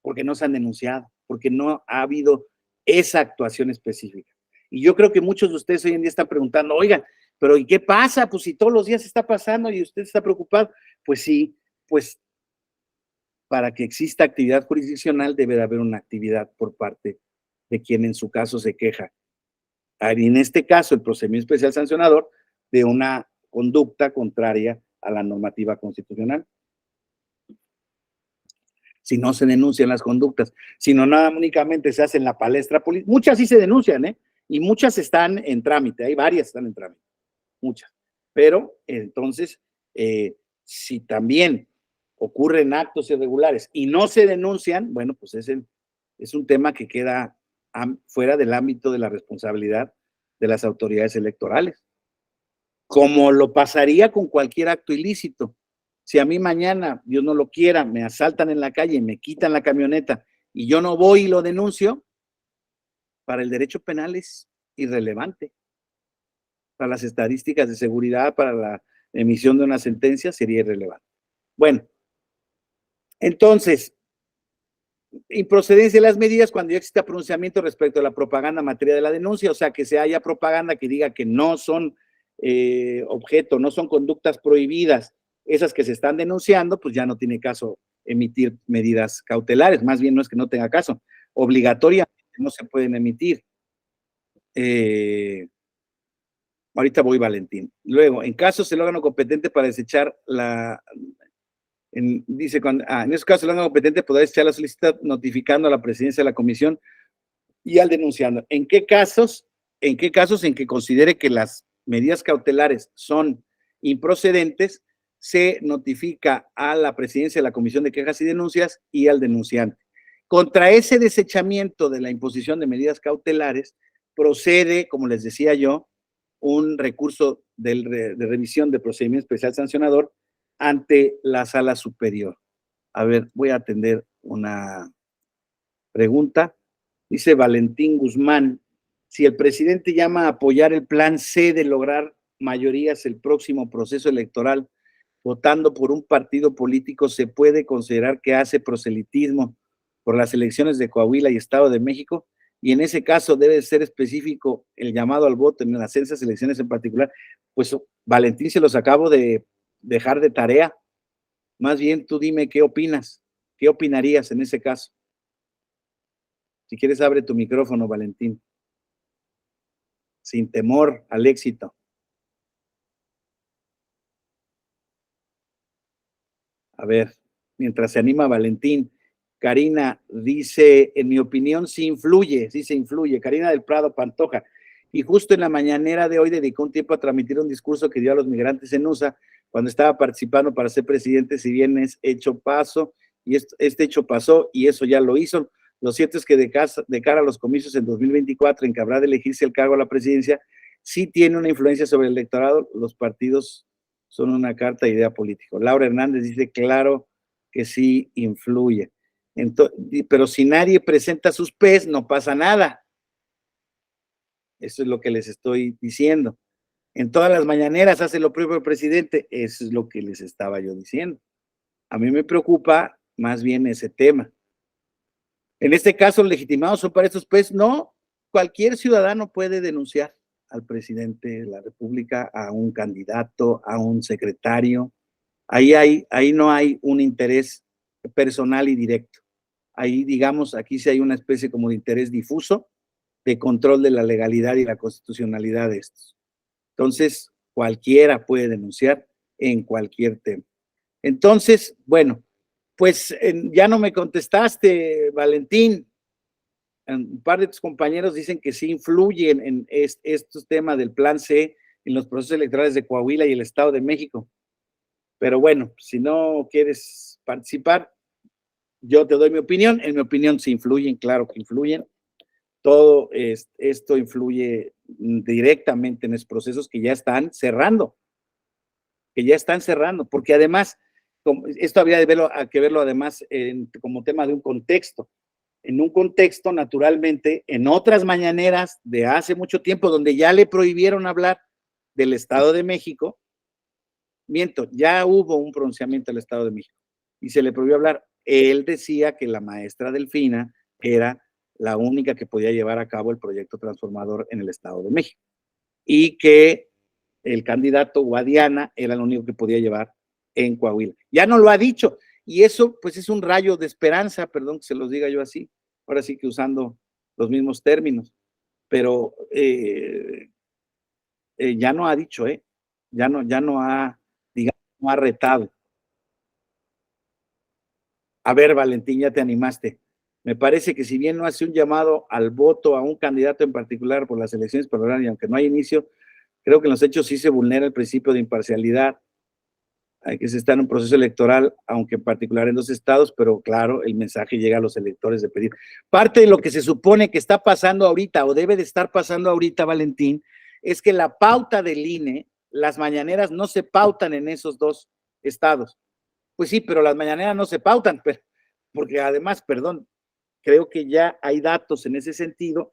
S1: porque no se han denunciado, porque no ha habido esa actuación específica. Y yo creo que muchos de ustedes hoy en día están preguntando, oigan, pero ¿y qué pasa? Pues si todos los días está pasando y usted está preocupado. Pues sí, pues para que exista actividad jurisdiccional debe de haber una actividad por parte de quien en su caso se queja. Y en este caso, el procedimiento especial sancionador de una conducta contraria a la normativa constitucional. Si no se denuncian las conductas, sino nada únicamente se hace en la palestra política. Muchas sí se denuncian, y muchas están en trámite, hay varias están en trámite, muchas. Pero entonces, si también ocurren actos irregulares y no se denuncian, bueno, pues es un tema que queda fuera del ámbito de la responsabilidad de las autoridades electorales, como lo pasaría con cualquier acto ilícito. Si a mí mañana, Dios no lo quiera, me asaltan en la calle, me quitan la camioneta y yo no voy y lo denuncio, para el derecho penal es irrelevante. Para las estadísticas de seguridad, para la emisión de una sentencia, sería irrelevante. Bueno, entonces, improcedencia de las medidas cuando ya exista pronunciamiento respecto a la propaganda en materia de la denuncia, o sea, que se haya propaganda que diga que no son objeto, no son conductas prohibidas, esas que se están denunciando, pues ya no tiene caso emitir medidas cautelares, más bien no es que no tenga caso, obligatoriamente no se pueden emitir. Ahorita voy, Valentín. Luego, en casos el órgano competente para desechar dice, en esos casos el órgano competente podrá desechar la solicitud notificando a la presidencia de la comisión y al denunciando. ¿En qué casos? En que considere que las medidas cautelares son improcedentes, se notifica a la presidencia de la Comisión de Quejas y Denuncias y al denunciante. Contra ese desechamiento de la imposición de medidas cautelares, procede, como les decía yo, un recurso de revisión de procedimiento especial sancionador ante la sala superior. A ver, voy a atender una pregunta. Dice Valentín Guzmán, si el presidente llama a apoyar el plan C de lograr mayorías el próximo proceso electoral, votando por un partido político, ¿se puede considerar que hace proselitismo por las elecciones de Coahuila y Estado de México? Y en ese caso debe ser específico el llamado al voto en las esas elecciones en particular. Pues Valentín, se los acabo de dejar de tarea. Más bien tú dime qué opinas, qué opinarías en ese caso. Si quieres, abre tu micrófono, Valentín. Sin temor al éxito. A ver, mientras se anima Valentín, Karina dice, en mi opinión, sí se influye. Karina del Prado Pantoja. Y justo en la mañanera de hoy dedicó un tiempo a transmitir un discurso que dio a los migrantes en USA cuando estaba participando para ser presidente, si bien es hecho paso, y este hecho pasó y eso ya lo hizo. Lo cierto es que de cara a los comicios en 2024, en que habrá de elegirse el cargo a la presidencia, sí tiene una influencia sobre el electorado. Los partidos son una carta de idea política. Laura Hernández dice, claro que sí influye. Pero si nadie presenta sus PES, no pasa nada. Eso es lo que les estoy diciendo. En todas las mañaneras hace lo propio el presidente. Eso es lo que les estaba yo diciendo. A mí me preocupa más bien ese tema. En este caso, legitimados son para estos PES. No, cualquier ciudadano puede denunciar al presidente de la República, a un candidato, a un secretario. Ahí no hay un interés personal y directo. Ahí, digamos, aquí sí hay una especie como de interés difuso de control de la legalidad y la constitucionalidad de estos. Entonces, cualquiera puede denunciar en cualquier tema. Entonces, bueno, pues ya no me contestaste, Valentín. Un par de tus compañeros dicen que sí influyen en estos temas del plan C en los procesos electorales de Coahuila y el Estado de México. Pero bueno, si no quieres participar, yo te doy mi opinión. En mi opinión sí influyen, claro que influyen. Todo esto influye directamente en los procesos que ya están cerrando, porque además, esto habría que verlo además como tema de un contexto. En un contexto, naturalmente, en otras mañaneras de hace mucho tiempo, donde ya le prohibieron hablar del Estado de México, ya hubo un pronunciamiento del Estado de México y se le prohibió hablar. Él decía que la maestra Delfina era la única que podía llevar a cabo el proyecto transformador en el Estado de México y que el candidato Guadiana era el único que podía llevar en Coahuila. Ya no lo ha dicho, y eso pues es un rayo de esperanza, perdón que se los diga yo así, ahora sí que usando los mismos términos, pero ya no ha dicho, ya no ha, digamos, no ha retado. A ver, Valentín, ya te animaste. Me parece que si bien no hace un llamado al voto a un candidato en particular por las elecciones parlamentarias, y aunque no hay inicio, creo que en los hechos sí se vulnera el principio de imparcialidad. Hay que se está en un proceso electoral, aunque en particular en 2 estados, pero claro, el mensaje llega a los electores de pedir. Parte de lo que se supone que está pasando ahorita, o debe de estar pasando ahorita, Valentín, es que la pauta del INE, las mañaneras no se pautan en esos 2 estados. Pues sí, pero las mañaneras no se pautan, porque además, perdón, creo que ya hay datos en ese sentido.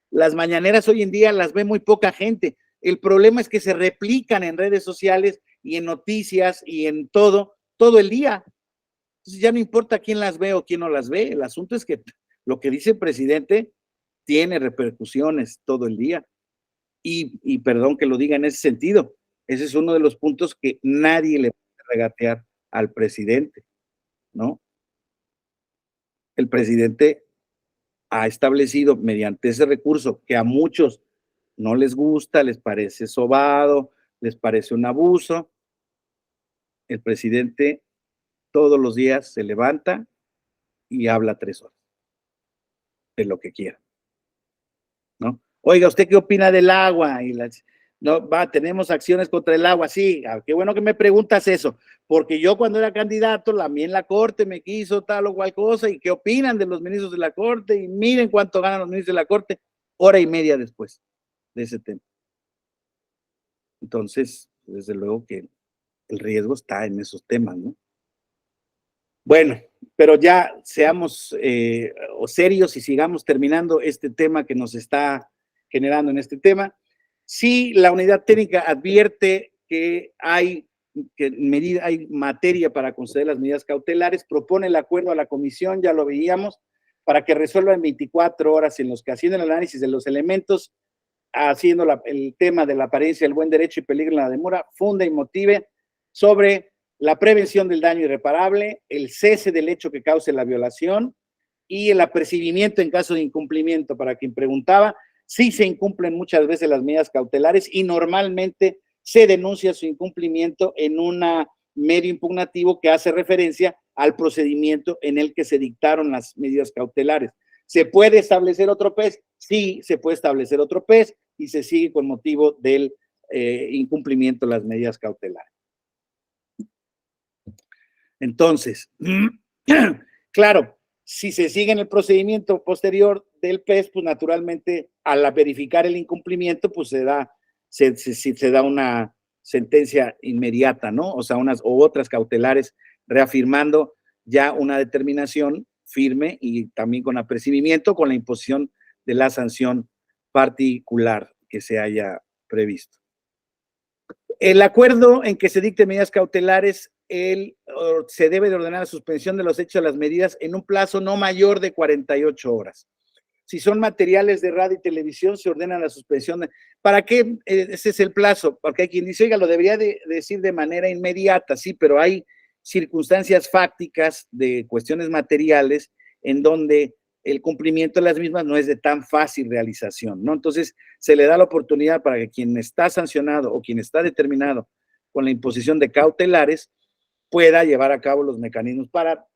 S1: Las mañaneras hoy en día las ve muy poca gente. El problema es que se replican en redes sociales y en noticias y en todo el día. Entonces ya no importa quién las ve o quién no las ve, el asunto es que lo que dice el presidente tiene repercusiones todo el día. Y perdón que lo diga en ese sentido, ese es uno de los puntos que nadie le puede regatear al presidente, ¿no? El presidente ha establecido mediante ese recurso que a muchos no les gusta, les parece sobado, les parece un abuso. El presidente todos los días se levanta y habla 3 horas de lo que quiera, ¿no? Oiga, ¿usted qué opina del agua? No, tenemos acciones contra el agua, sí, qué bueno que me preguntas eso, porque yo cuando era candidato, a mí en la corte me quiso tal o cual cosa, y qué opinan de los ministros de la corte, y miren cuánto ganan los ministros de la corte, hora y media después de ese tema. Entonces, desde luego que el riesgo está en esos temas, ¿no? Bueno, pero ya seamos serios y sigamos terminando este tema que nos está generando en este tema. Sí, la unidad técnica advierte que hay materia para conceder las medidas cautelares, propone el acuerdo a la comisión, ya lo veíamos, para que resuelva en 24 horas en los que haciendo el análisis de los elementos, haciendo el tema de la apariencia del buen derecho y peligro en la demora, funda y motive sobre la prevención del daño irreparable, el cese del hecho que cause la violación y el apercibimiento en caso de incumplimiento. Para quien preguntaba, sí se incumplen muchas veces las medidas cautelares y normalmente se denuncia su incumplimiento en un medio impugnativo que hace referencia al procedimiento en el que se dictaron las medidas cautelares. ¿Se puede establecer otro PES? Sí, se puede establecer otro PES y se sigue con motivo del incumplimiento de las medidas cautelares. Entonces, claro, si se sigue en el procedimiento posterior del PES, pues naturalmente al verificar el incumplimiento, pues se da una sentencia inmediata, ¿no? O sea, otras cautelares reafirmando ya una determinación firme y también con apercibimiento con la imposición de la sanción particular que se haya previsto. El acuerdo en que se dicten medidas cautelares, se debe de ordenar la suspensión de los hechos de las medidas en un plazo no mayor de 48 horas. Si son materiales de radio y televisión, se ordena la suspensión. ¿Para qué ese es el plazo? Porque hay quien dice, oiga, lo debería de decir de manera inmediata, sí, pero hay circunstancias fácticas de cuestiones materiales en donde el cumplimiento de las mismas no es de tan fácil realización, ¿no? Entonces, se le da la oportunidad para que quien está sancionado o quien está determinado con la imposición de cautelares pueda llevar a cabo los mecanismos para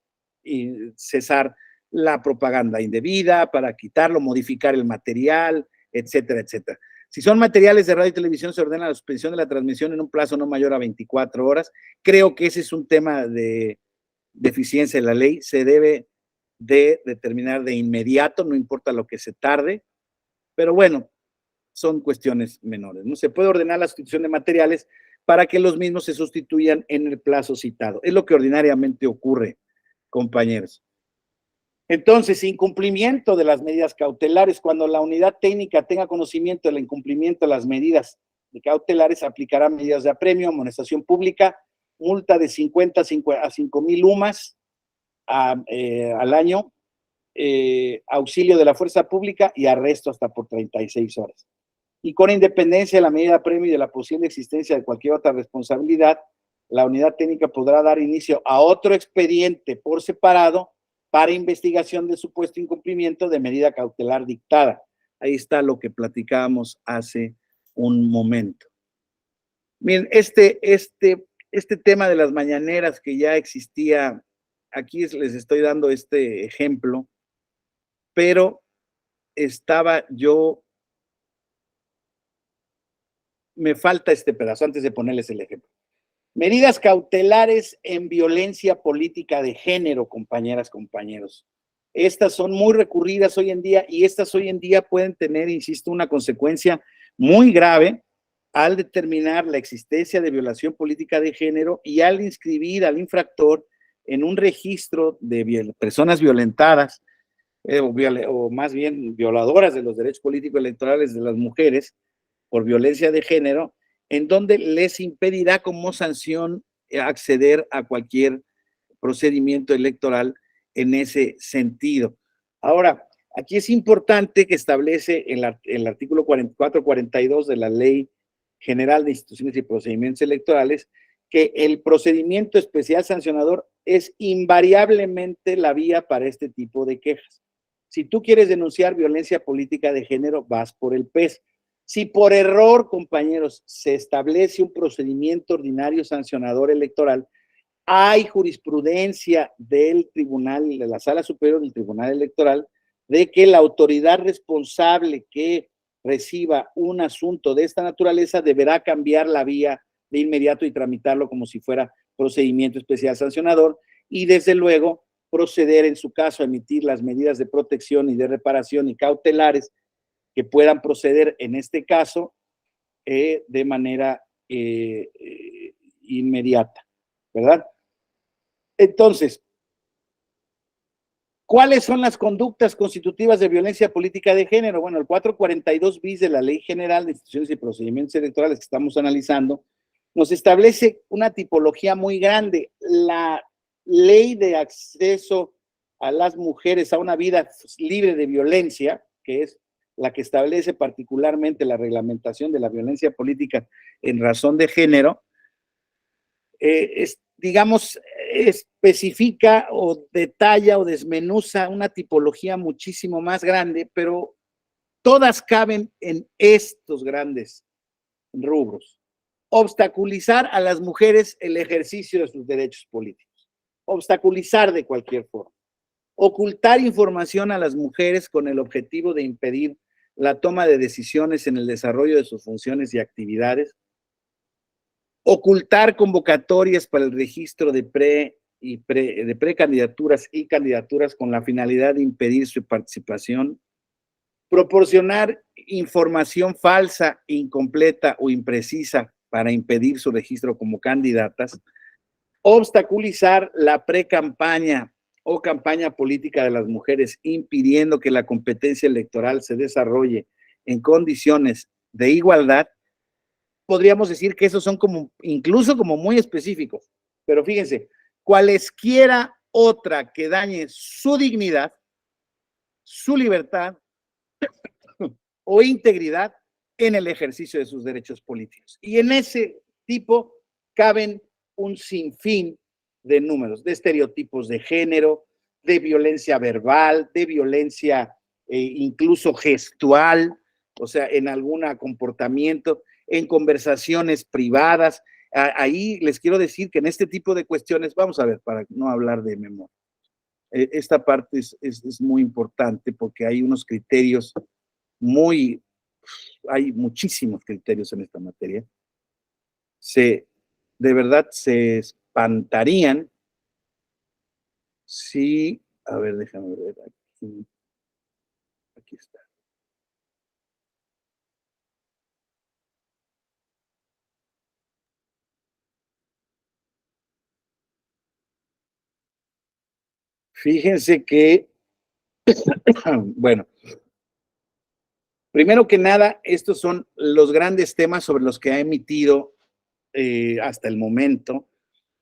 S1: cesar la propaganda indebida, para quitarlo, modificar el material, etcétera, etcétera. Si son materiales de radio y televisión, se ordena la suspensión de la transmisión en un plazo no mayor a 24 horas. Creo que ese es un tema de deficiencia de la ley. Se debe de determinar de inmediato, no importa lo que se tarde, pero bueno, son cuestiones menores, ¿no? Se puede ordenar la sustitución de materiales para que los mismos se sustituyan en el plazo citado. Es lo que ordinariamente ocurre, compañeros. Entonces, incumplimiento de las medidas cautelares. Cuando la unidad técnica tenga conocimiento del incumplimiento de las medidas cautelares, aplicará medidas de apremio, amonestación pública, multa de 50 a 5,000 UMAS al año, auxilio de la fuerza pública y arresto hasta por 36 horas. Y con independencia de la medida de apremio y de la posible existencia de cualquier otra responsabilidad, la unidad técnica podrá dar inicio a otro expediente por separado para investigación de supuesto incumplimiento de medida cautelar dictada. Ahí está lo que platicábamos hace un momento. Miren, este tema de las mañaneras que ya existía, aquí les estoy dando este ejemplo, pero me falta este pedazo antes de ponerles el ejemplo. Medidas cautelares en violencia política de género, compañeras, compañeros. Estas son muy recurridas hoy en día y estas hoy en día pueden tener, insisto, una consecuencia muy grave al determinar la existencia de violación política de género y al inscribir al infractor en un registro de personas violentadas o más bien violadoras de los derechos políticos electorales de las mujeres por violencia de género, en donde les impedirá como sanción acceder a cualquier procedimiento electoral en ese sentido. Ahora, aquí es importante que establece el artículo 44-42 de la Ley General de Instituciones y Procedimientos Electorales que el procedimiento especial sancionador es invariablemente la vía para este tipo de quejas. Si tú quieres denunciar violencia política de género, vas por el PES. Si por error, compañeros, se establece un procedimiento ordinario sancionador electoral, hay jurisprudencia del tribunal, de la Sala Superior del Tribunal Electoral, de que la autoridad responsable que reciba un asunto de esta naturaleza deberá cambiar la vía de inmediato y tramitarlo como si fuera procedimiento especial sancionador y desde luego proceder en su caso a emitir las medidas de protección y de reparación y cautelares que puedan proceder en este caso de manera inmediata, ¿verdad? Entonces, ¿cuáles son las conductas constitutivas de violencia política de género? Bueno, el 442 bis de la Ley General de Instituciones y Procedimientos Electorales que estamos analizando nos establece una tipología muy grande. La ley de acceso a las mujeres a una vida libre de violencia, que es la que establece particularmente la reglamentación de la violencia política en razón de género, digamos, especifica o detalla o desmenuza una tipología muchísimo más grande, pero todas caben en estos grandes rubros. Obstaculizar a las mujeres el ejercicio de sus derechos políticos. Obstaculizar de cualquier forma. Ocultar información a las mujeres con el objetivo de impedir la toma de decisiones en el desarrollo de sus funciones y actividades. Ocultar convocatorias para el registro de precandidaturas y candidaturas con la finalidad de impedir su participación. Proporcionar información falsa, incompleta o imprecisa para impedir su registro como candidatas, obstaculizar la precampaña o campaña política de las mujeres, impidiendo que la competencia electoral se desarrolle en condiciones de igualdad. Podríamos decir que esos son como, incluso como muy específicos, pero fíjense, cualesquiera otra que dañe su dignidad, su libertad o integridad en el ejercicio de sus derechos políticos. Y en ese tipo caben un sinfín de números, de estereotipos de género, de violencia verbal, de violencia incluso gestual, o sea, en algún comportamiento, en conversaciones privadas. Ahí les quiero decir que en este tipo de cuestiones, vamos a ver, para no hablar de memoria, esta parte es muy importante porque hay unos criterios hay muchísimos criterios en esta materia. De verdad se espantarían si, a ver, déjame ver, aquí está. Fíjense que, bueno, primero que nada, estos son los grandes temas sobre los que ha emitido hasta el momento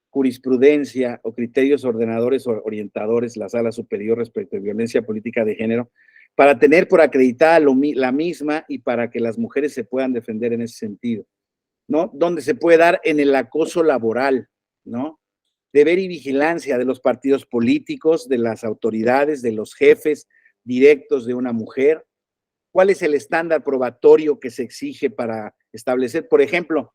S1: jurisprudencia o criterios ordenadores o orientadores la Sala Superior respecto de violencia política de género, para tener por acreditada la misma y para que las mujeres se puedan defender en ese sentido, ¿no? Donde se puede dar en el acoso laboral, ¿no? Deber y vigilancia de los partidos políticos, de las autoridades, de los jefes directos de una mujer. ¿Cuál es el estándar probatorio que se exige para establecer, por ejemplo,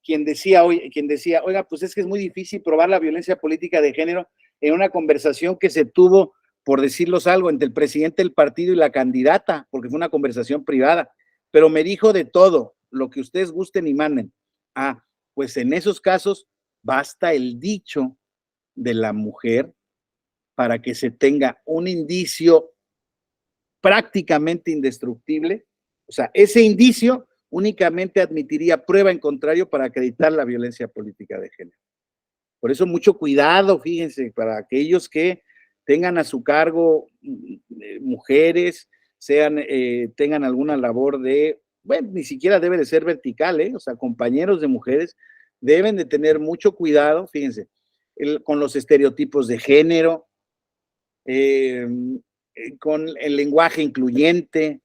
S1: quien decía, oiga, pues es que es muy difícil probar la violencia política de género en una conversación que se tuvo, por decirlos algo, entre el presidente del partido y la candidata, porque fue una conversación privada, pero me dijo de todo, lo que ustedes gusten y manden. Pues en esos casos basta el dicho de la mujer para que se tenga un indicio prácticamente indestructible. O sea, ese indicio únicamente admitiría prueba en contrario para acreditar la violencia política de género. Por eso mucho cuidado, fíjense, para aquellos que tengan a su cargo mujeres, tengan alguna labor bueno, ni siquiera debe de ser vertical, o sea, compañeros de mujeres deben de tener mucho cuidado, fíjense, con los estereotipos de género, con el lenguaje incluyente.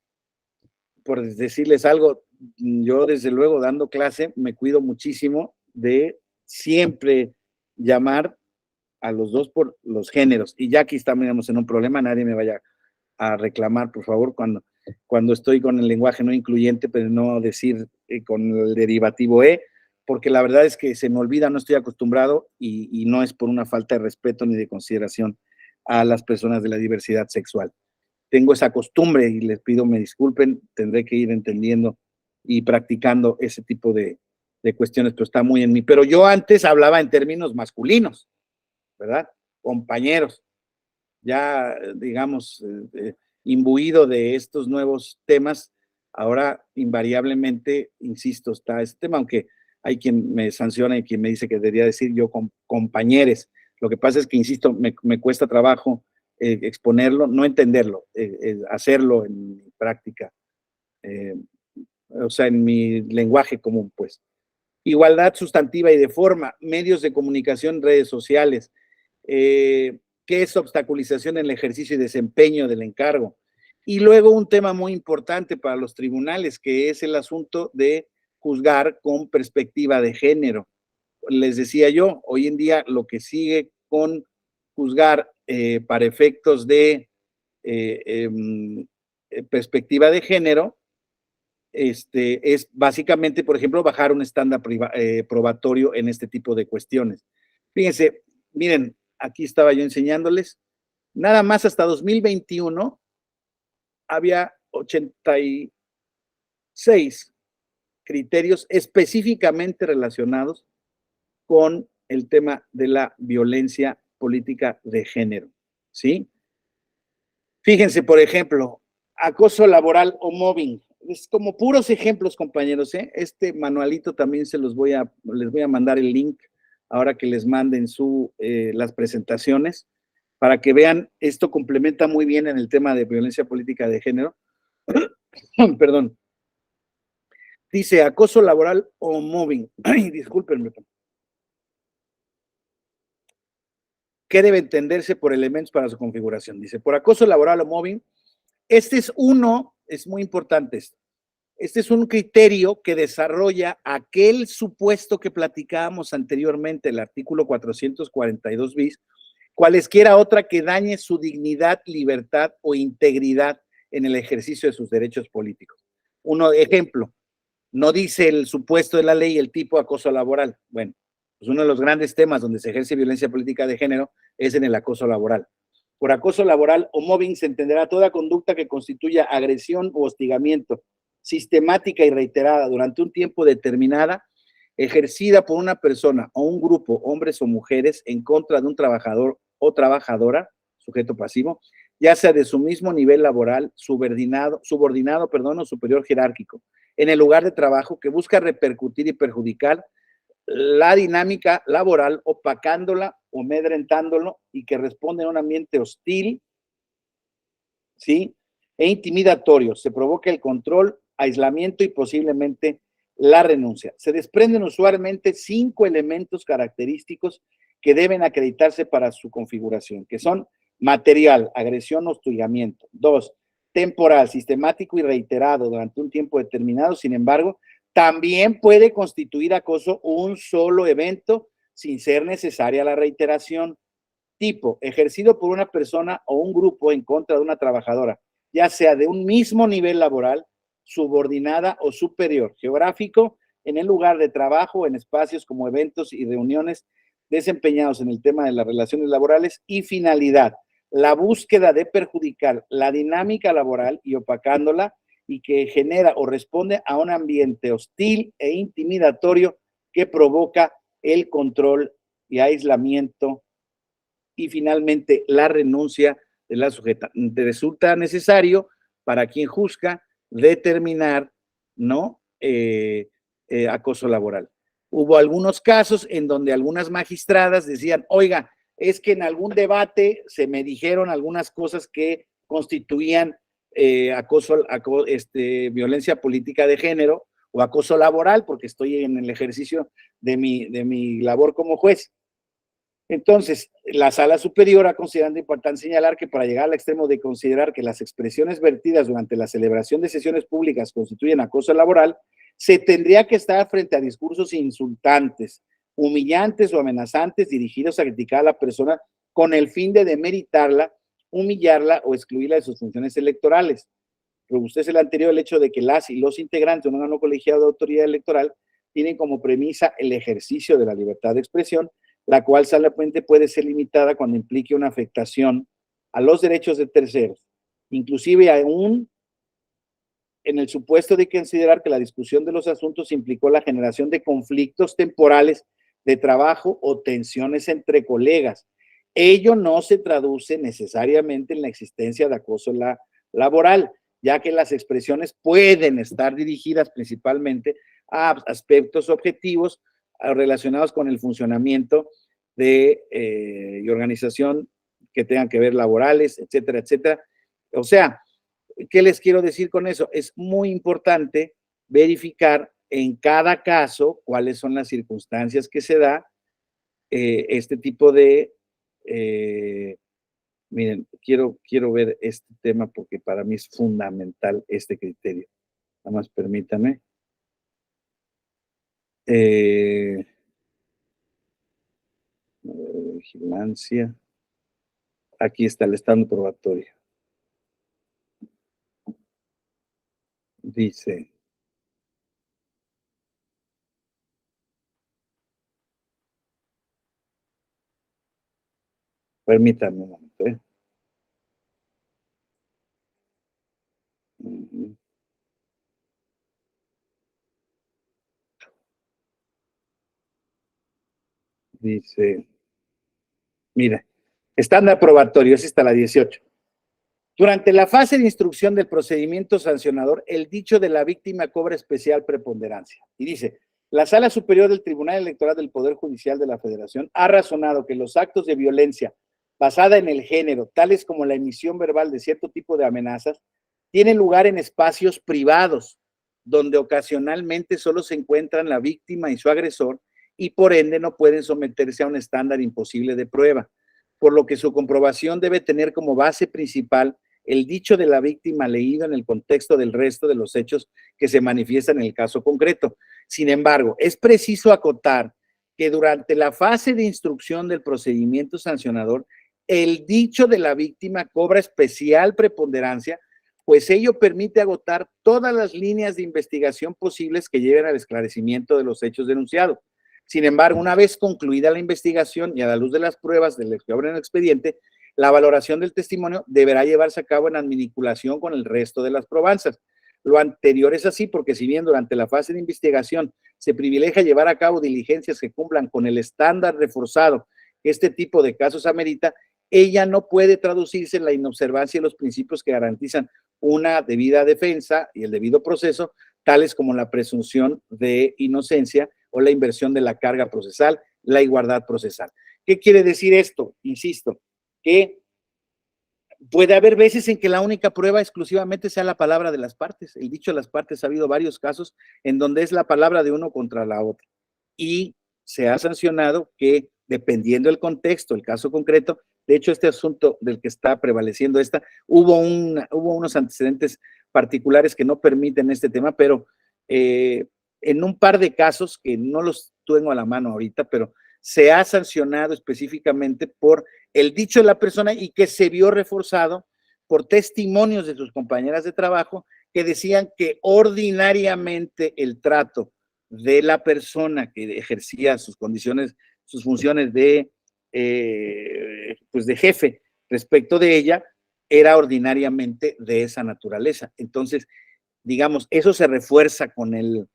S1: Por decirles algo, yo desde luego dando clase me cuido muchísimo de siempre llamar a los dos por los géneros. Y ya aquí estamos en un problema, nadie me vaya a reclamar, por favor, cuando estoy con el lenguaje no incluyente, pero no decir con el derivativo E, porque la verdad es que se me olvida, no estoy acostumbrado y no es por una falta de respeto ni de consideración a las personas de la diversidad sexual. Tengo esa costumbre y les pido me disculpen, tendré que ir entendiendo y practicando ese tipo de cuestiones, pero está muy en mí. Pero yo antes hablaba en términos masculinos, ¿verdad? Compañeros, ya digamos, imbuido de estos nuevos temas, ahora invariablemente, insisto, está este tema, aunque hay quien me sanciona y quien me dice que debería decir yo compañeros. Lo que pasa es que, insisto, me cuesta trabajo exponerlo, no entenderlo, hacerlo en mi práctica, o sea, en mi lenguaje común, pues. Igualdad sustantiva y de forma, medios de comunicación, redes sociales, qué es obstaculización en el ejercicio y desempeño del encargo. Y luego un tema muy importante para los tribunales, que es el asunto de juzgar con perspectiva de género. Les decía yo, hoy en día lo que sigue con juzgar para efectos de perspectiva de género, es básicamente, por ejemplo, bajar un estándar probatorio en este tipo de cuestiones. Fíjense, miren, aquí estaba yo enseñándoles, nada más hasta 2021 había 86 criterios específicamente relacionados con el tema de la violencia política de género, ¿sí? Fíjense, por ejemplo, acoso laboral o mobbing. Es como puros ejemplos, compañeros, ¿eh? Este manualito también les voy a mandar el link ahora que les manden las presentaciones para que vean, esto complementa muy bien en el tema de violencia política de género. Perdón. Dice acoso laboral o mobbing. Ay, discúlpenme. ¿Qué debe entenderse por elementos para su configuración? Dice, por acoso laboral o mobbing, este es muy importante esto. Este es un criterio que desarrolla aquel supuesto que platicábamos anteriormente, el artículo 442 bis, cualesquiera otra que dañe su dignidad, libertad o integridad en el ejercicio de sus derechos políticos. Ejemplo, no dice el supuesto de la ley el tipo de acoso laboral. Bueno, pues uno de los grandes temas donde se ejerce violencia política de género es en el acoso laboral. Por acoso laboral o mobbing se entenderá toda conducta que constituya agresión o hostigamiento sistemática y reiterada durante un tiempo determinada, ejercida por una persona o un grupo, hombres o mujeres, en contra de un trabajador o trabajadora, sujeto pasivo, ya sea de su mismo nivel laboral, subordinado, o superior jerárquico, en el lugar de trabajo, que busca repercutir y perjudicar la dinámica laboral, opacándola o amedrentándolo, y que responde a un ambiente hostil, ¿sí? E intimidatorio. Se provoca el control, aislamiento y posiblemente la renuncia. Se desprenden usualmente 5 elementos característicos que deben acreditarse para su configuración, que son material, agresión o hostigamiento. 2, temporal, sistemático y reiterado durante un tiempo determinado. Sin embargo, también puede constituir acoso un solo evento sin ser necesaria la reiteración. Tipo, ejercido por una persona o un grupo en contra de una trabajadora, ya sea de un mismo nivel laboral, subordinada o superior, geográfico, en el lugar de trabajo, en espacios como eventos y reuniones desempeñados en el tema de las relaciones laborales, y finalidad, la búsqueda de perjudicar la dinámica laboral y opacándola, y que genera o responde a un ambiente hostil e intimidatorio que provoca el control y aislamiento, y finalmente la renuncia de la sujeta. Resulta necesario para quien juzga determinar, ¿no? Acoso laboral. Hubo algunos casos en donde algunas magistradas decían, oiga, es que en algún debate se me dijeron algunas cosas que constituían violencia política de género o acoso laboral, porque estoy en el ejercicio de mi labor como juez. Entonces, la Sala Superior ha considerado importante señalar que para llegar al extremo de considerar que las expresiones vertidas durante la celebración de sesiones públicas constituyen acoso laboral, se tendría que estar frente a discursos insultantes, humillantes o amenazantes dirigidos a criticar a la persona con el fin de demeritarla, humillarla o excluirla de sus funciones electorales. Robustece el anterior el hecho de que las y los integrantes de un órgano colegiado de autoridad electoral tienen como premisa el ejercicio de la libertad de expresión, la cual solamente puede ser limitada cuando implique una afectación a los derechos de terceros, inclusive aún en el supuesto de considerar que la discusión de los asuntos implicó la generación de conflictos temporales de trabajo o tensiones entre colegas. Ello no se traduce necesariamente en la existencia de acoso laboral, ya que las expresiones pueden estar dirigidas principalmente a aspectos objetivos relacionados con el funcionamiento y organización que tengan que ver laborales, etcétera, etcétera. O sea, ¿qué les quiero decir con eso? Es muy importante verificar en cada caso cuáles son las circunstancias que se da este tipo de... miren, quiero ver este tema porque para mí es fundamental este criterio. Nada más permítame. Vigilancia. Aquí está el estado probatorio. Dice... Permítanme un momento, ¿eh? Dice, mira, estándar probatorio, es hasta la 18. Durante la fase de instrucción del procedimiento sancionador, el dicho de la víctima cobra especial preponderancia. Y dice, la Sala Superior del Tribunal Electoral del Poder Judicial de la Federación ha razonado que los actos de violencia basada en el género, tales como la emisión verbal de cierto tipo de amenazas, tienen lugar en espacios privados, donde ocasionalmente solo se encuentran la víctima y su agresor, y por ende no pueden someterse a un estándar imposible de prueba, por lo que su comprobación debe tener como base principal el dicho de la víctima leído en el contexto del resto de los hechos que se manifiestan en el caso concreto. Sin embargo, es preciso acotar que durante la fase de instrucción del procedimiento sancionador, el dicho de la víctima cobra especial preponderancia, pues ello permite agotar todas las líneas de investigación posibles que lleven al esclarecimiento de los hechos denunciados. Sin embargo, una vez concluida la investigación y a la luz de las pruebas del que obra en el expediente, la valoración del testimonio deberá llevarse a cabo en adminiculación con el resto de las probanzas. Lo anterior es así porque si bien durante la fase de investigación se privilegia llevar a cabo diligencias que cumplan con el estándar reforzado que este tipo de casos amerita, ella no puede traducirse en la inobservancia de los principios que garantizan una debida defensa y el debido proceso, tales como la presunción de inocencia o la inversión de la carga procesal, la igualdad procesal. ¿Qué quiere decir esto? Insisto, que puede haber veces en que la única prueba exclusivamente sea la palabra de las partes. El dicho de las partes, ha habido varios casos en donde es la palabra de uno contra la otra. Y se ha sancionado que, dependiendo del contexto, el caso concreto, de hecho, este asunto del que está prevaleciendo hubo unos antecedentes particulares que no permiten este tema, pero en un par de casos, que no los tengo a la mano ahorita, pero se ha sancionado específicamente por el dicho de la persona y que se vio reforzado por testimonios de sus compañeras de trabajo que decían que ordinariamente el trato de la persona que ejercía sus funciones pues de jefe respecto de ella, era ordinariamente de esa naturaleza. Entonces, digamos, eso se refuerza con él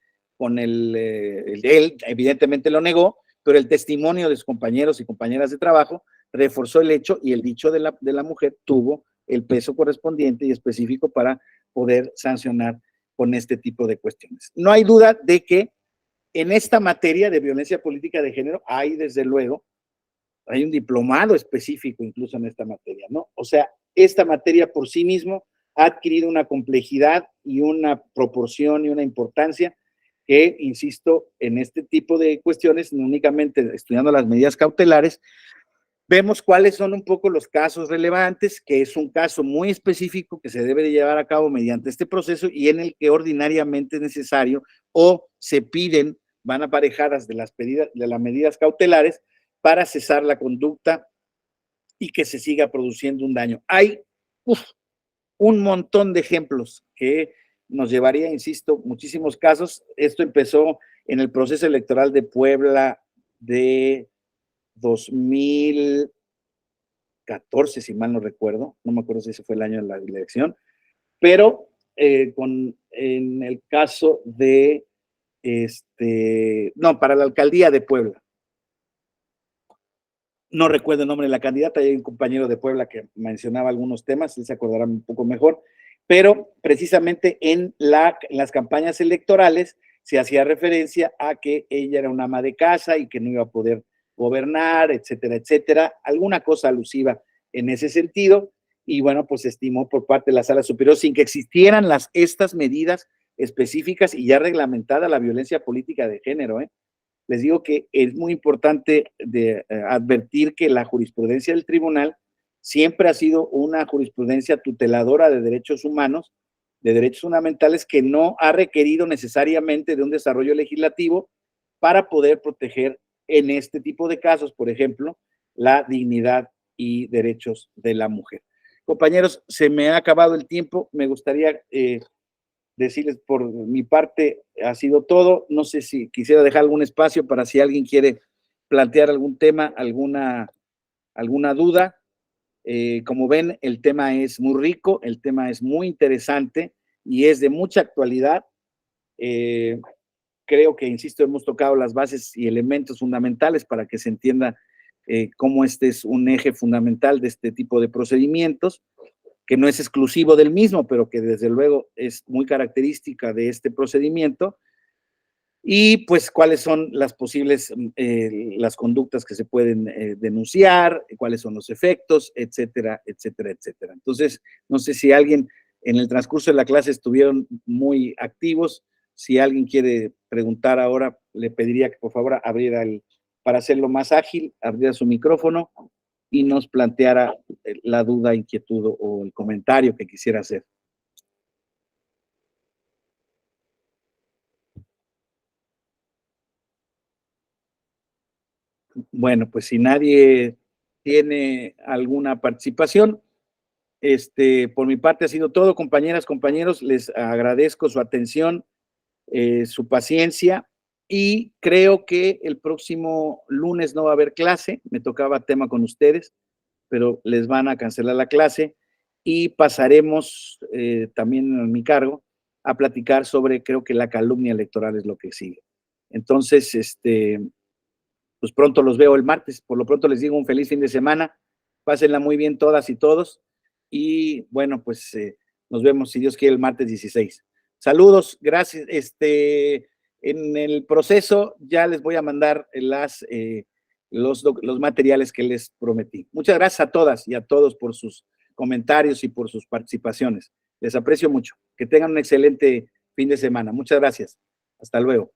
S1: evidentemente lo negó, pero el testimonio de sus compañeros y compañeras de trabajo reforzó el hecho y el dicho de la mujer tuvo el peso correspondiente y específico para poder sancionar con este tipo de cuestiones. No hay duda de que en esta materia de violencia política de género hay, desde luego, hay un diplomado específico incluso en esta materia, ¿no? O sea, esta materia por sí mismo ha adquirido una complejidad y una proporción y una importancia que, insisto, en este tipo de cuestiones, no únicamente estudiando las medidas cautelares, vemos cuáles son un poco los casos relevantes, que es un caso muy específico que se debe de llevar a cabo mediante este proceso y en el que ordinariamente es necesario o se piden, van aparejadas de las medidas cautelares para cesar la conducta y que se siga produciendo un daño. Hay un montón de ejemplos que nos llevaría, insisto, muchísimos casos. Esto empezó en el proceso electoral de Puebla de 2014, si mal no recuerdo, no me acuerdo si ese fue el año de la elección, pero en el caso de, no, para la alcaldía de Puebla. No recuerdo el nombre de la candidata, hay un compañero de Puebla que mencionaba algunos temas, él se acordará un poco mejor, pero precisamente en las campañas electorales se hacía referencia a que ella era una ama de casa y que no iba a poder gobernar, etcétera, etcétera, alguna cosa alusiva en ese sentido, y bueno, pues se estimó por parte de la Sala Superior, sin que existieran estas medidas específicas y ya reglamentada la violencia política de género, Les digo que es muy importante advertir que la jurisprudencia del tribunal siempre ha sido una jurisprudencia tuteladora de derechos humanos, de derechos fundamentales, que no ha requerido necesariamente de un desarrollo legislativo para poder proteger en este tipo de casos, por ejemplo, la dignidad y derechos de la mujer. Compañeros, se me ha acabado el tiempo, me gustaría decirles por mi parte ha sido todo. No sé si quisiera dejar algún espacio para si alguien quiere plantear algún tema, alguna duda. Como ven, el tema es muy rico, el tema es muy interesante y es de mucha actualidad. Creo que, insisto, hemos tocado las bases y elementos fundamentales para que se entienda cómo este es un eje fundamental de este tipo de procedimientos, que no es exclusivo del mismo, pero que desde luego es muy característica de este procedimiento, y pues cuáles son las posibles, las conductas que se pueden denunciar, cuáles son los efectos, etcétera, etcétera, etcétera. Entonces, no sé si alguien en el transcurso de la clase estuvieron muy activos. Si alguien quiere preguntar ahora, le pediría que por favor abriera para hacerlo más ágil, abriera su micrófono y nos planteara la duda, inquietud o el comentario que quisiera hacer. Bueno, pues si nadie tiene alguna participación, por mi parte ha sido todo, compañeras, compañeros, les agradezco su atención, su paciencia, y creo que el próximo lunes no va a haber clase, me tocaba tema con ustedes, pero les van a cancelar la clase y pasaremos también en mi cargo a platicar sobre, creo que la calumnia electoral es lo que sigue. Entonces, pues pronto los veo el martes. Por lo pronto les digo un feliz fin de semana. Pásenla muy bien todas y todos. Y bueno, pues nos vemos, si Dios quiere, el martes 16. Saludos, gracias. En el proceso ya les voy a mandar los materiales que les prometí. Muchas gracias a todas y a todos por sus comentarios y por sus participaciones. Les aprecio mucho. Que tengan un excelente fin de semana. Muchas gracias. Hasta luego.